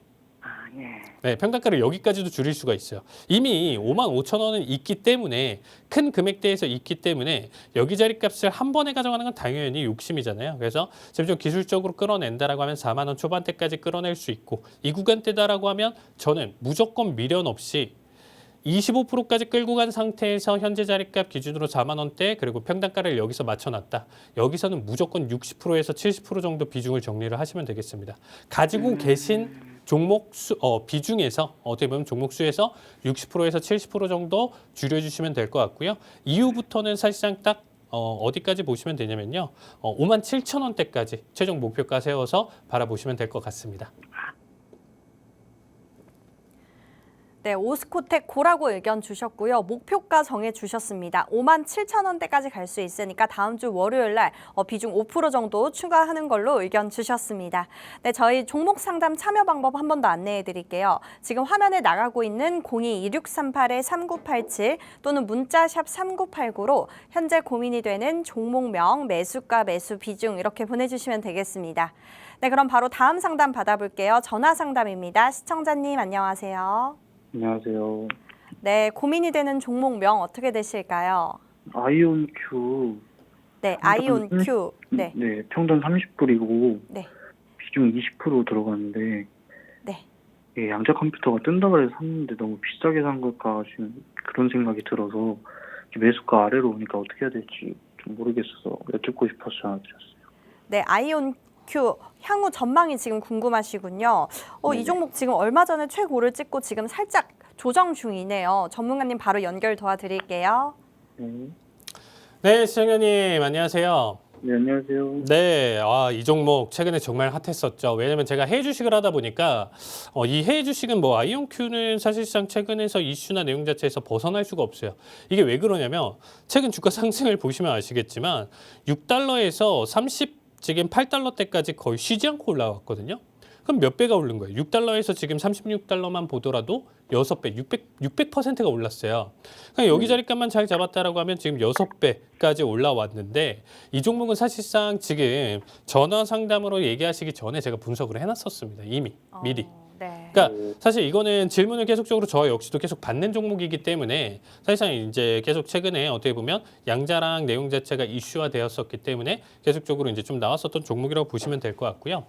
아, 예. 네, 평단가를 여기까지도 줄일 수가 있어요. 이미 55,000원은 있기 때문에 큰 금액대에서 있기 때문에 여기 자리값을 한 번에 가져가는 건 당연히 욕심이잖아요. 그래서 지금 좀 기술적으로 끌어낸다라고 하면 4만 원 초반대까지 끌어낼 수 있고 이 구간대다라고 하면 저는 무조건 미련 없이 25%까지 끌고 간 상태에서 현재 자리값 기준으로 4만 원대 그리고 평단가를 여기서 맞춰놨다. 여기서는 무조건 60%에서 70% 정도 비중을 정리를 하시면 되겠습니다. 가지고 계신 종목 비중에서 어떻게 보면 종목 수에서 60%에서 70% 정도 줄여주시면 될 것 같고요. 이후부터는 사실상 딱 어디까지 보시면 되냐면요. 57,000원대까지 최종 목표가 세워서 바라보시면 될 것 같습니다. 네, 오스코텍 고라고 의견 주셨고요. 목표가 정해 주셨습니다. 57,000원대까지 갈 수 있으니까 다음 주 월요일 날 비중 5% 정도 추가하는 걸로 의견 주셨습니다. 네, 저희 종목 상담 참여 방법 한 번 더 안내해 드릴게요. 지금 화면에 나가고 있는 02-2638-3987 또는 문자샵 3989로 현재 고민이 되는 종목명, 매수가, 매수 비중 이렇게 보내주시면 되겠습니다. 네, 그럼 바로 다음 상담 받아볼게요. 전화 상담입니다. 시청자님 안녕하세요. 안녕하세요. 네, 고민이 되는 종목명 어떻게 되실까요? 아이온큐. 네, 아이온큐. 네, 네, 평단 30불이고 네, 비중 20% 들어갔는데 네. 예, 양자 컴퓨터가 뜬다 그래서 샀는데 너무 비싸게 산 걸까 지금 그런 생각이 들어서 매수가 아래로 오니까 어떻게 해야 될지 좀 모르겠어서 여쭙고 싶어서 전화드렸어요. 네, 아이온큐 향후 전망이 지금 궁금하시군요. 이 네네. 종목 지금 얼마 전에 최고를 찍고 지금 살짝 조정 중이네요. 전문가님 바로 연결 도와드릴게요. 네, 네, 시청자님 안녕하세요. 네 안녕하세요. 네, 이 종목 최근에 정말 핫했었죠. 왜냐면 제가 해외 주식을 하다 보니까 이 해외 주식은 뭐 아이온큐는 사실상 최근에서 이슈나 내용 자체에서 벗어날 수가 없어요. 이게 왜 그러냐면 최근 주가 상승을 보시면 아시겠지만 6달러에서 지금 8달러대까지 거의 쉬지 않고 올라왔거든요. 그럼 몇 배가 오른 거예요? 6달러에서 지금 36달러만 보더라도 6배, 600%가 올랐어요. 그러니까 여기 자리값만 잘 잡았다라고 하면 지금 6배까지 올라왔는데 이 종목은 사실상 지금 전화 상담으로 얘기하시기 전에 제가 분석을 해놨었습니다. 이미 미리. 네. 그러니까 사실 이거는 질문을 계속적으로 저 역시도 계속 받는 종목이기 때문에 사실상 이제 계속 최근에 어떻게 보면 양자랑 내용 자체가 이슈화되었었기 때문에 계속적으로 이제 좀 나왔었던 종목이라고 보시면 될 것 같고요.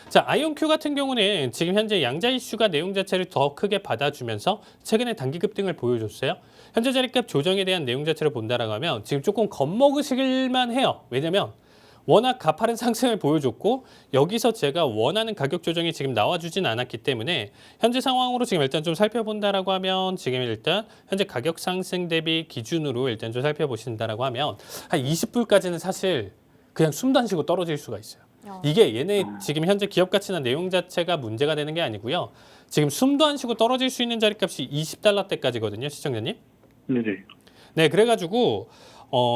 자, 아이온큐 같은 경우는 지금 현재 양자 이슈가 내용 자체를 더 크게 받아주면서 최근에 단기 급등을 보여줬어요. 현재 자리값 조정에 대한 내용 자체를 본다라고 하면 지금 조금 겁먹으시길만 해요. 왜냐면 워낙 가파른 상승을 보여줬고 여기서 제가 원하는 가격 조정이 지금 나와주진 않았기 때문에 현재 상황으로 지금 일단 좀 살펴본다라고 하면 지금 일단 현재 가격 상승 대비 기준으로 일단 좀 살펴보신다라고 하면 한 20불까지는 사실 그냥 숨도 안 쉬고 떨어질 수가 있어요. 이게 얘네 지금 현재 기업 가치나 내용 자체가 문제가 되는 게 아니고요. 지금 숨도 안 쉬고 떨어질 수 있는 자리값이 20달러대까지거든요, 시청자님. 네네. 네, 그래가지고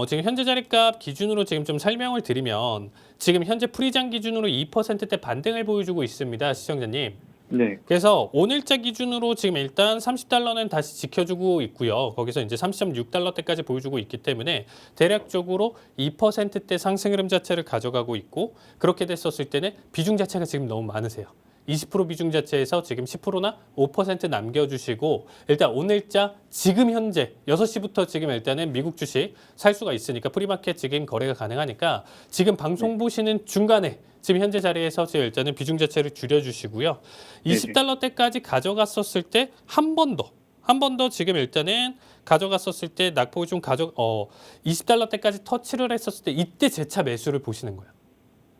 지금 현재 자리값 기준으로 지금 좀 설명을 드리면 지금 현재 프리장 기준으로 2%대 반등을 보여주고 있습니다, 시청자님. 네. 그래서 오늘자 기준으로 지금 일단 30달러는 다시 지켜주고 있고요. 거기서 이제 30.6달러대까지 보여주고 있기 때문에 대략적으로 2%대 상승 흐름 자체를 가져가고 있고 그렇게 됐었을 때는 비중 자체가 지금 너무 많으세요. 20% 비중 자체에서 지금 10%나 5% 남겨주시고 일단 오늘자 지금 현재 6시부터 지금 일단은 미국 주식 살 수가 있으니까 프리마켓 지금 거래가 가능하니까 지금 방송 보시는 중간에 지금 현재 자리에서 지금 일단은 비중 자체를 줄여주시고요. 20달러대까지 가져갔었을 때 한 번 더 지금 일단은 가져갔었을 때 낙폭이 좀 20달러대까지 터치를 했었을 때 이때 재차 매수를 보시는 거예요.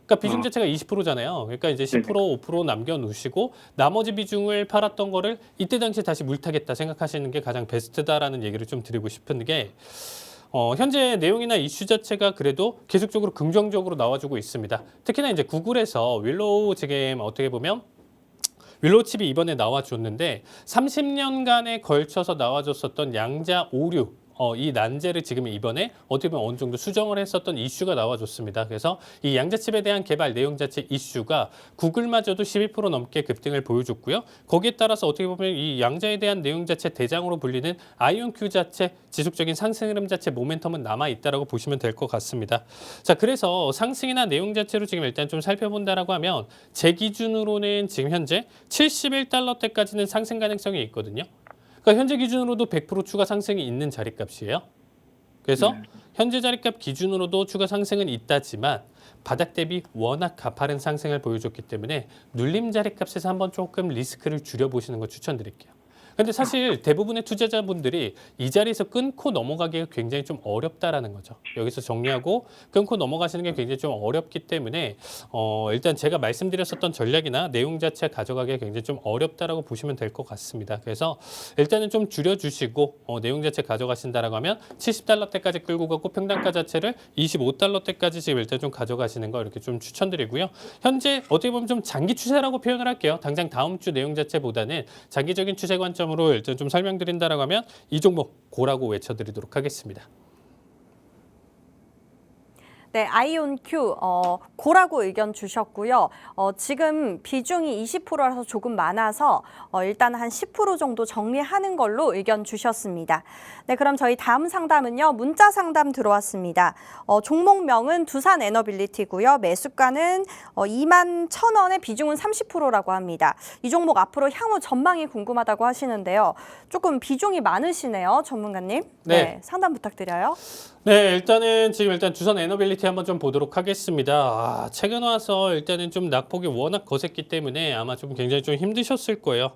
그러니까 비중 자체가 20%잖아요. 그러니까 이제 10%, 5% 남겨놓으시고 나머지 비중을 팔았던 거를 이때 당시에 다시 물타겠다 생각하시는 게 가장 베스트다라는 얘기를 좀 드리고 싶은 게 현재 내용이나 이슈 자체가 그래도 계속적으로 긍정적으로 나와주고 있습니다. 특히나 이제 구글에서 윌로우 지금 어떻게 보면 윌로우 칩이 이번에 나와줬는데 30년간에 걸쳐서 나와줬었던 양자 오류 이 난제를 지금 이번에 어떻게 보면 어느 정도 수정을 했었던 이슈가 나와줬습니다. 그래서 이 양자칩에 대한 개발 내용 자체 이슈가 구글마저도 12% 넘게 급등을 보여줬고요. 거기에 따라서 어떻게 보면 이 양자에 대한 내용 자체 대장으로 불리는 아이온큐 자체 지속적인 상승 흐름 자체 모멘텀은 남아 있다라고 보시면 될 것 같습니다. 자, 그래서 상승이나 내용 자체로 지금 일단 좀 살펴본다라고 하면 제 기준으로는 지금 현재 71달러대까지는 상승 가능성이 있거든요. 그러니까 현재 기준으로도 100% 추가 상승이 있는 자리값이에요. 그래서 현재 자리값 기준으로도 추가 상승은 있다지만 바닥 대비 워낙 가파른 상승을 보여줬기 때문에 눌림 자리값에서 한번 조금 리스크를 줄여보시는 거 추천드릴게요. 근데 사실 대부분의 투자자분들이 이 자리에서 끊고 넘어가기가 굉장히 좀 어렵다라는 거죠. 여기서 정리하고 끊고 넘어가시는 게 굉장히 좀 어렵기 때문에 일단 제가 말씀드렸었던 전략이나 내용 자체 가져가기가 굉장히 좀 어렵다라고 보시면 될 것 같습니다. 그래서 일단은 좀 줄여주시고 내용 자체 가져가신다라고 하면 70달러대까지 끌고 가고 평단가 자체를 25달러대까지 지금 일단 좀 가져가시는 거 이렇게 좀 추천드리고요. 현재 어떻게 보면 좀 장기 추세라고 표현을 할게요. 당장 다음 주 내용 자체보다는 장기적인 추세 관점으로 일단 좀 설명드린다라고 하면 이 종목 고라고 외쳐드리도록 하겠습니다. 네, 아이온큐 고라고 의견 주셨고요. 지금 비중이 20%라서 조금 많아서 일단 한 10% 정도 정리하는 걸로 의견 주셨습니다. 네, 그럼 저희 다음 상담은요. 문자 상담 들어왔습니다. 종목명은 두산 에너빌리티고요. 매수가는 21,000원에 비중은 30%라고 합니다. 이 종목 앞으로 향후 전망이 궁금하다고 하시는데요. 조금 비중이 많으시네요, 전문가님. 네, 상담 부탁드려요. 네, 일단은 지금 두산 에너빌리티 한번 좀 보도록 하겠습니다. 최근 와서 일단은 좀 낙폭이 워낙 거셌기 때문에 아마 좀 굉장히 좀 힘드셨을 거예요.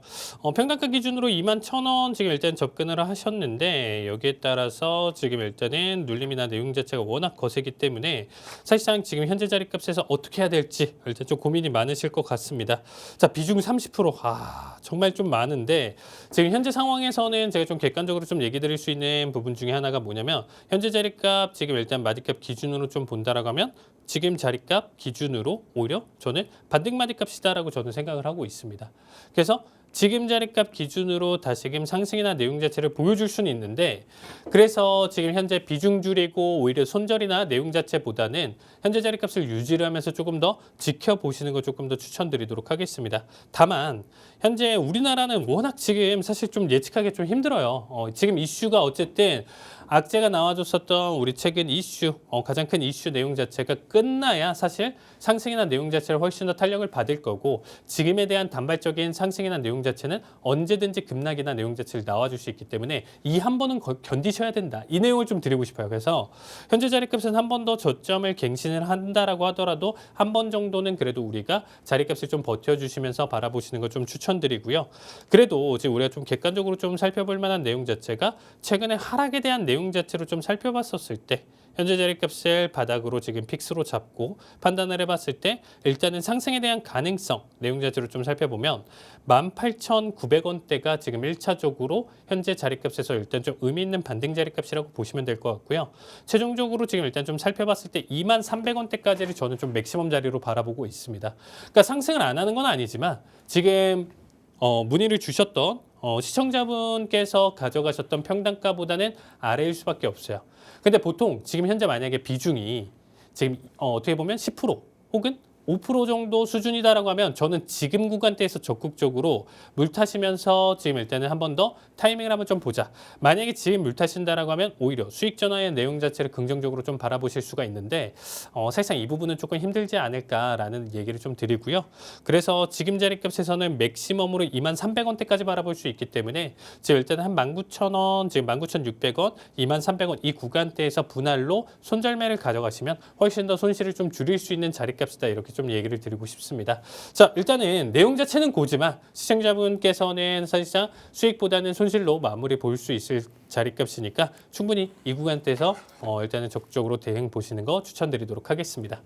평단가 기준으로 21,000원 지금 일단 접근을 하셨는데 여기에 따라서 지금 일단은 눌림이나 내용 자체가 워낙 거세기 때문에 사실상 지금 현재 자리값에서 어떻게 해야 될지 일단 좀 고민이 많으실 것 같습니다. 자, 비중 30%. 정말 좀 많은데 지금 현재 상황에서는 제가 좀 객관적으로 좀 얘기 드릴 수 있는 부분 중에 하나가 뭐냐면 현재 자리값 지금 일단 마디값 기준으로 좀 본다라고 하면 지금 자리값 기준으로 오히려 저는 반등 마디값이다라고 저는 생각을 하고 있습니다. 그래서 지금 자리값 기준으로 다시금 상승이나 내용 자체를 보여줄 수는 있는데 그래서 지금 현재 비중 줄이고 오히려 손절이나 내용 자체보다는 현재 자리값을 유지를 하면서 조금 더 지켜보시는 거 조금 더 추천드리도록 하겠습니다. 다만 현재 우리나라는 워낙 지금 사실 좀 예측하기 좀 힘들어요. 지금 이슈가 어쨌든 악재가 나와줬었던 우리 최근 이슈, 가장 큰 이슈 내용 자체가 끝나야 사실 상승이나 내용 자체를 훨씬 더 탄력을 받을 거고 지금에 대한 단발적인 상승이나 내용 자체는 언제든지 급락이나 내용 자체를 나와줄 수 있기 때문에 이 한 번은 견디셔야 된다. 이 내용을 좀 드리고 싶어요. 그래서 현재 자리값은 한 번 더 저점을 갱신을 한다라고 하더라도 한 번 정도는 그래도 우리가 자리값을 좀 버텨주시면서 바라보시는 걸 좀 추천드리고요. 그래도 지금 우리가 좀 객관적으로 좀 살펴볼 만한 내용 자체가 최근에 하락에 대한 내용 자체로 좀 살펴봤었을 때 현재 자리값을 바닥으로 지금 픽스로 잡고 판단을 해봤을 때 일단은 상승에 대한 가능성 내용 자체로 좀 살펴보면 18,900원대가 지금 1차적으로 현재 자리값에서 일단 좀 의미 있는 반등 자리값이라고 보시면 될 것 같고요. 최종적으로 지금 일단 좀 살펴봤을 때 23,300원대까지를 저는 좀 맥시멈 자리로 바라보고 있습니다. 그러니까 상승을 안 하는 건 아니지만 지금 문의를 주셨던 시청자분께서 가져가셨던 평단가보다는 아래일 수밖에 없어요. 근데 보통 지금 현재 만약에 비중이 지금 어떻게 보면 10% 혹은 5% 정도 수준이다라고 하면 저는 지금 구간대에서 적극적으로 물 타시면서 지금 일단은 한 번 더 타이밍을 한번 좀 보자. 만약에 지금 물 타신다라고 하면 오히려 수익 전환의 내용 자체를 긍정적으로 좀 바라보실 수가 있는데 사실상 이 부분은 조금 힘들지 않을까라는 얘기를 좀 드리고요. 그래서 지금 자리값에서는 맥시멈으로 23,300원대까지 바라볼 수 있기 때문에 지금 일단은 한 19,000원, 지금 19,600원, 23,300원 이 구간대에서 분할로 손절매를 가져가시면 훨씬 더 손실을 좀 줄일 수 있는 자리값이다. 이렇게 좀 얘기를 드리고 싶습니다. 자, 일단은 내용 자체는 고지만 시청자분께서는 사실상 수익보다는 손실로 마무리 볼 수 있을 자리값이니까 충분히 이 구간대에서 일단은 적극적으로 대응 보시는 거 추천드리도록 하겠습니다.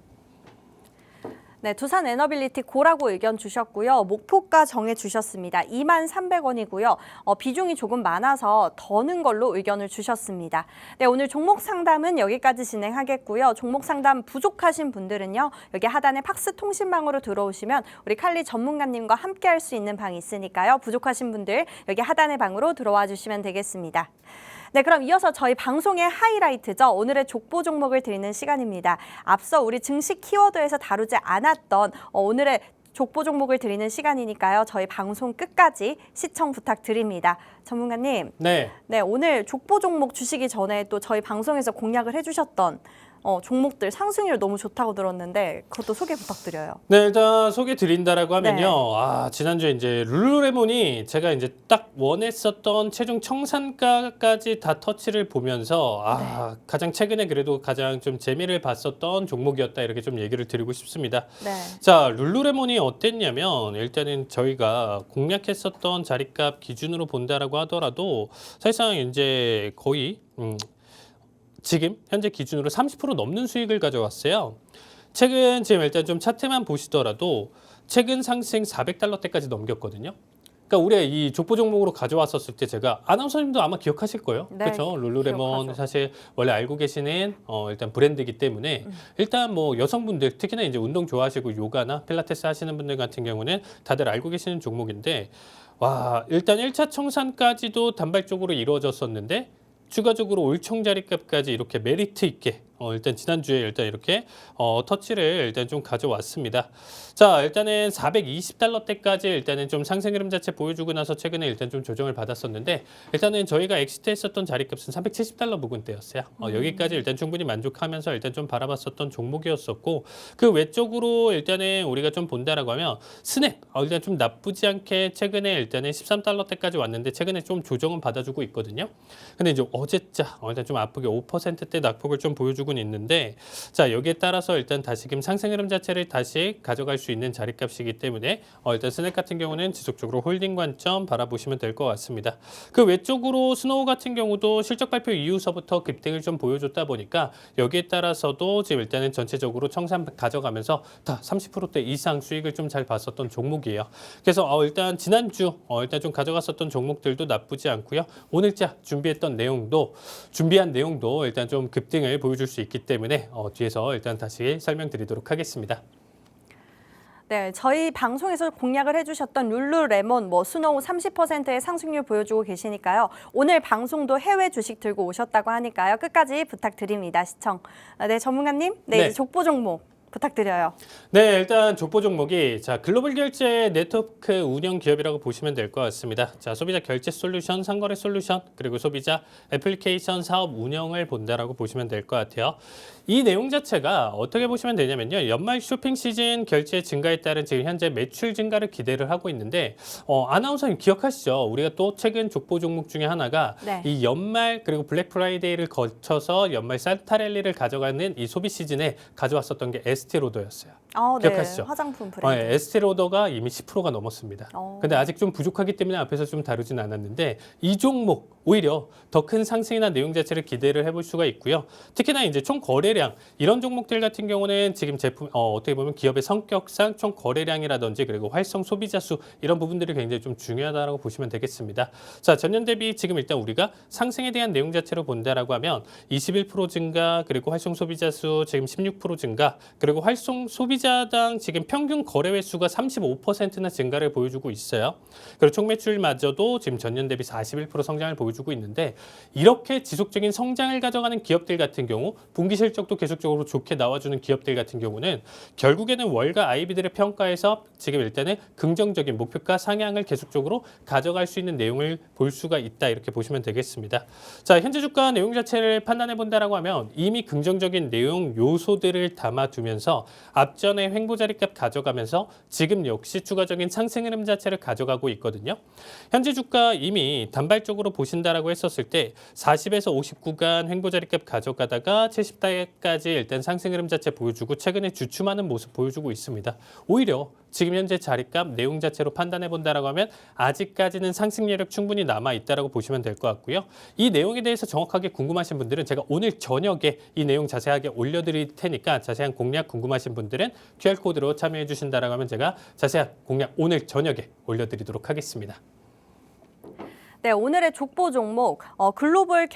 네, 두산 에너빌리티 고라고 의견 주셨고요. 목표가 정해 주셨습니다. 23,300원이고요. 비중이 조금 많아서 더는 걸로 의견을 주셨습니다. 네, 오늘 종목 상담은 여기까지 진행하겠고요. 종목 상담 부족하신 분들은요. 여기 하단에 팍스 통신방으로 들어오시면 우리 칼리 전문가님과 함께 할 수 있는 방이 있으니까요. 부족하신 분들 여기 하단의 방으로 들어와 주시면 되겠습니다. 네, 그럼 이어서 저희 방송의 하이라이트죠. 오늘의 족보 종목을 드리는 시간입니다. 앞서 우리 증시 키워드에서 다루지 않았던 오늘의 족보 종목을 드리는 시간이니까요. 저희 방송 끝까지 시청 부탁드립니다. 전문가님, 네. 네, 오늘 족보 종목 주시기 전에 또 저희 방송에서 공략을 해주셨던 종목들 상승률 너무 좋다고 들었는데 그것도 소개 부탁드려요. 네, 일단 소개 드린다라고 하면요. 네. 지난주에 이제 룰루레몬이 제가 이제 딱 원했었던 최종 청산가까지 다 터치를 보면서 가장 최근에 그래도 가장 좀 재미를 봤었던 종목이었다 이렇게 좀 얘기를 드리고 싶습니다. 네. 자, 룰루레몬이 어땠냐면 일단은 저희가 공략했었던 자리값 기준으로 본다라고 하더라도 사실상 이제 거의 지금 현재 기준으로 30% 넘는 수익을 가져왔어요. 최근 지금 일단 좀 차트만 보시더라도 최근 상승 400달러대까지 넘겼거든요. 그러니까 우리가 이 족보 종목으로 가져왔었을 때 제가 아나운서님도 아마 기억하실 거예요. 네, 그렇죠? 룰루레몬 기억하죠. 사실 원래 알고 계시는 일단 브랜드이기 때문에 일단 뭐 여성분들 특히나 이제 운동 좋아하시고 요가나 필라테스 하시는 분들 같은 경우는 다들 알고 계시는 종목인데 와, 일단 1차 청산까지도 단발적으로 이루어졌었는데 추가적으로 올총 자리값까지 이렇게 메리트 있게 일단 지난주에 일단 이렇게 터치를 일단 좀 가져왔습니다. 자, 일단은 420달러대까지 일단은 좀 상승 흐름 자체 보여주고 나서 최근에 일단 좀 조정을 받았었는데 일단은 저희가 엑시트했었던 자리값은 370달러 부근대였어요. 여기까지 일단 충분히 만족하면서 일단 좀 바라봤었던 종목이었었고 그 외적으로 일단은 우리가 좀 본다라고 하면 스냅 일단 좀 나쁘지 않게 최근에 일단은 13달러대까지 왔는데 최근에 좀 조정은 받아주고 있거든요. 근데 이제 어제자 일단 좀 아프게 5%대 낙폭을 좀 보여주고 있는데 자, 여기에 따라서 일단 다시금 상승 흐름 자체를 다시 가져갈 수 있는 자리값이기 때문에 일단 스냅 같은 경우는 지속적으로 홀딩 관점 바라보시면 될 것 같습니다. 그 외적으로 스노우 같은 경우도 실적 발표 이후서부터 급등을 좀 보여줬다 보니까 여기에 따라서도 지금 일단은 전체적으로 청산 가져가면서 다 30%대 이상 수익을 좀 잘 봤었던 종목이에요. 그래서 일단 지난주 일단 좀 가져갔었던 종목들도 나쁘지 않고요. 오늘자 준비한 내용도 일단 좀 급등을 보여줄 수 있기 때문에 뒤에서 일단 다시 설명드리도록 하겠습니다. 네, 저희 방송에서 공략을 해주셨던 룰루레몬, 스노우 30%의 상승률 보여주고 계시니까요. 오늘 방송도 해외 주식 들고 오셨다고 하니까요. 끝까지 부탁드립니다. 시청. 네, 전문가님. 네, 이제 족보 종목 부탁드려요. 네, 일단 족보 종목이 글로벌 결제 네트워크 운영 기업이라고 보시면 될 것 같습니다. 자, 소비자 결제 솔루션, 상거래 솔루션, 그리고 소비자 애플리케이션 사업 운영을 본다라고 보시면 될 것 같아요. 이 내용 자체가 어떻게 보시면 되냐면요. 연말 쇼핑 시즌 결제 증가에 따른 지금 현재 매출 증가를 기대를 하고 있는데 아나운서님 기억하시죠? 우리가 또 최근 족보 종목 중에 하나가 네. 이 연말 그리고 블랙 프라이데이를 거쳐서 연말 산타랠리를 가져가는 이 소비 시즌에 가져왔었던 게 에스티로더였어요. 네, 기억하시죠? 화장품 브랜드. 에스티로더가 이미 10%가 넘었습니다. 근데 아직 좀 부족하기 때문에 앞에서 좀 다루진 않았는데 이 종목 오히려 더 큰 상승이나 내용 자체를 기대를 해볼 수가 있고요. 특히나 이제 총 거래량 이런 종목들 같은 경우는 지금 제품 어떻게 보면 기업의 성격상 총 거래량이라든지 그리고 활성 소비자 수 이런 부분들이 굉장히 좀 중요하다고 보시면 되겠습니다. 자, 전년 대비 지금 일단 우리가 상승에 대한 내용 자체로 본다라고 하면 21% 증가 그리고 활성 소비자 수 지금 16% 증가 그리고 활성 소비자당 지금 평균 거래 횟수가 35%나 증가를 보여주고 있어요. 그리고 총 매출마저도 지금 전년 대비 41% 성장을 보여주고 있는데 이렇게 지속적인 성장을 가져가는 기업들 같은 경우 분기 실적도 계속적으로 좋게 나와주는 기업들 같은 경우는 결국에는 월가 IB들의 평가에서 지금 일단은 긍정적인 목표가 상향을 계속적으로 가져갈 수 있는 내용을 볼 수가 있다 이렇게 보시면 되겠습니다. 자, 현재 주가 내용 자체를 판단해 본다라고 하면 이미 긍정적인 내용 요소들을 담아두면서 앞전에 횡보 자리값 가져가면서 지금 역시 추가적인 상승 흐름 자체를 가져가고 있거든요. 현재 주가 이미 단발적으로 보신다라고 했었을 때 40에서 59간 횡보 자리값 가져가다가 70대까지 일단 상승 흐름 자체 보여주고 최근에 주춤하는 모습 보여주고 있습니다. 오히려 지금 현재 자리값 내용 자체로 판단해 본다라고 하면 아직까지는 상승 여력 충분히 남아 있다라고 보시면 될 것 같고요. 이 내용에 대해서 정확하게 궁금하신 분들은 제가 오늘 저녁에 이 내용 자세하게 올려드릴 테니까 자세한 공략 궁금하신 분들은 QR코드로 참여해 주신다라고 하면 제가 자세한 공략 오늘 저녁에 올려드리도록 하겠습니다. 네, 오늘의 족보 종목 글로벌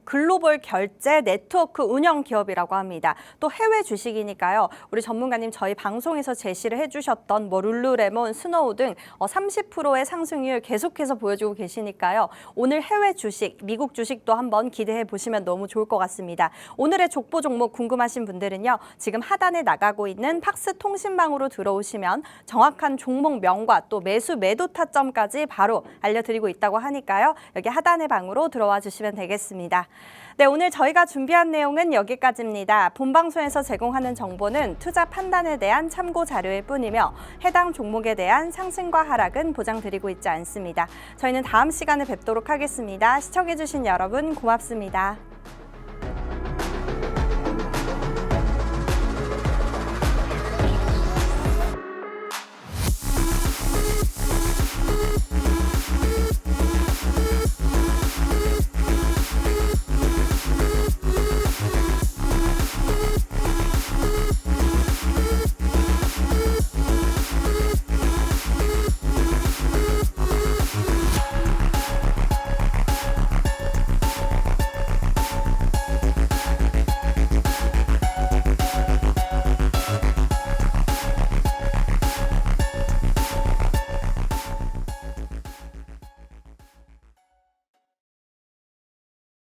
글로벌 결제 네트워크 운영 기업이라고 합니다. 또 해외 주식이니까요. 우리 전문가님 저희 방송에서 제시를 해주셨던 뭐 룰루레몬, 스노우 등 30%의 상승률 계속해서 보여주고 계시니까요. 오늘 해외 주식, 미국 주식도 한번 기대해 보시면 너무 좋을 것 같습니다. 오늘의 족보 종목 궁금하신 분들은요. 지금 하단에 나가고 있는 팍스 통신방으로 들어오시면 정확한 종목명과 또 매수 매도 타점까지 바로 알려드리고 있다고 하니까요. 여기 하단의 방으로 들어와 주시면 되겠습니다. 네, 오늘 저희가 준비한 내용은 여기까지입니다. 본방송에서 제공하는 정보는 투자 판단에 대한 참고 자료일 뿐이며 해당 종목에 대한 상승과 하락은 보장드리고 있지 않습니다. 저희는 다음 시간에 뵙도록 하겠습니다. 시청해주신 여러분 고맙습니다.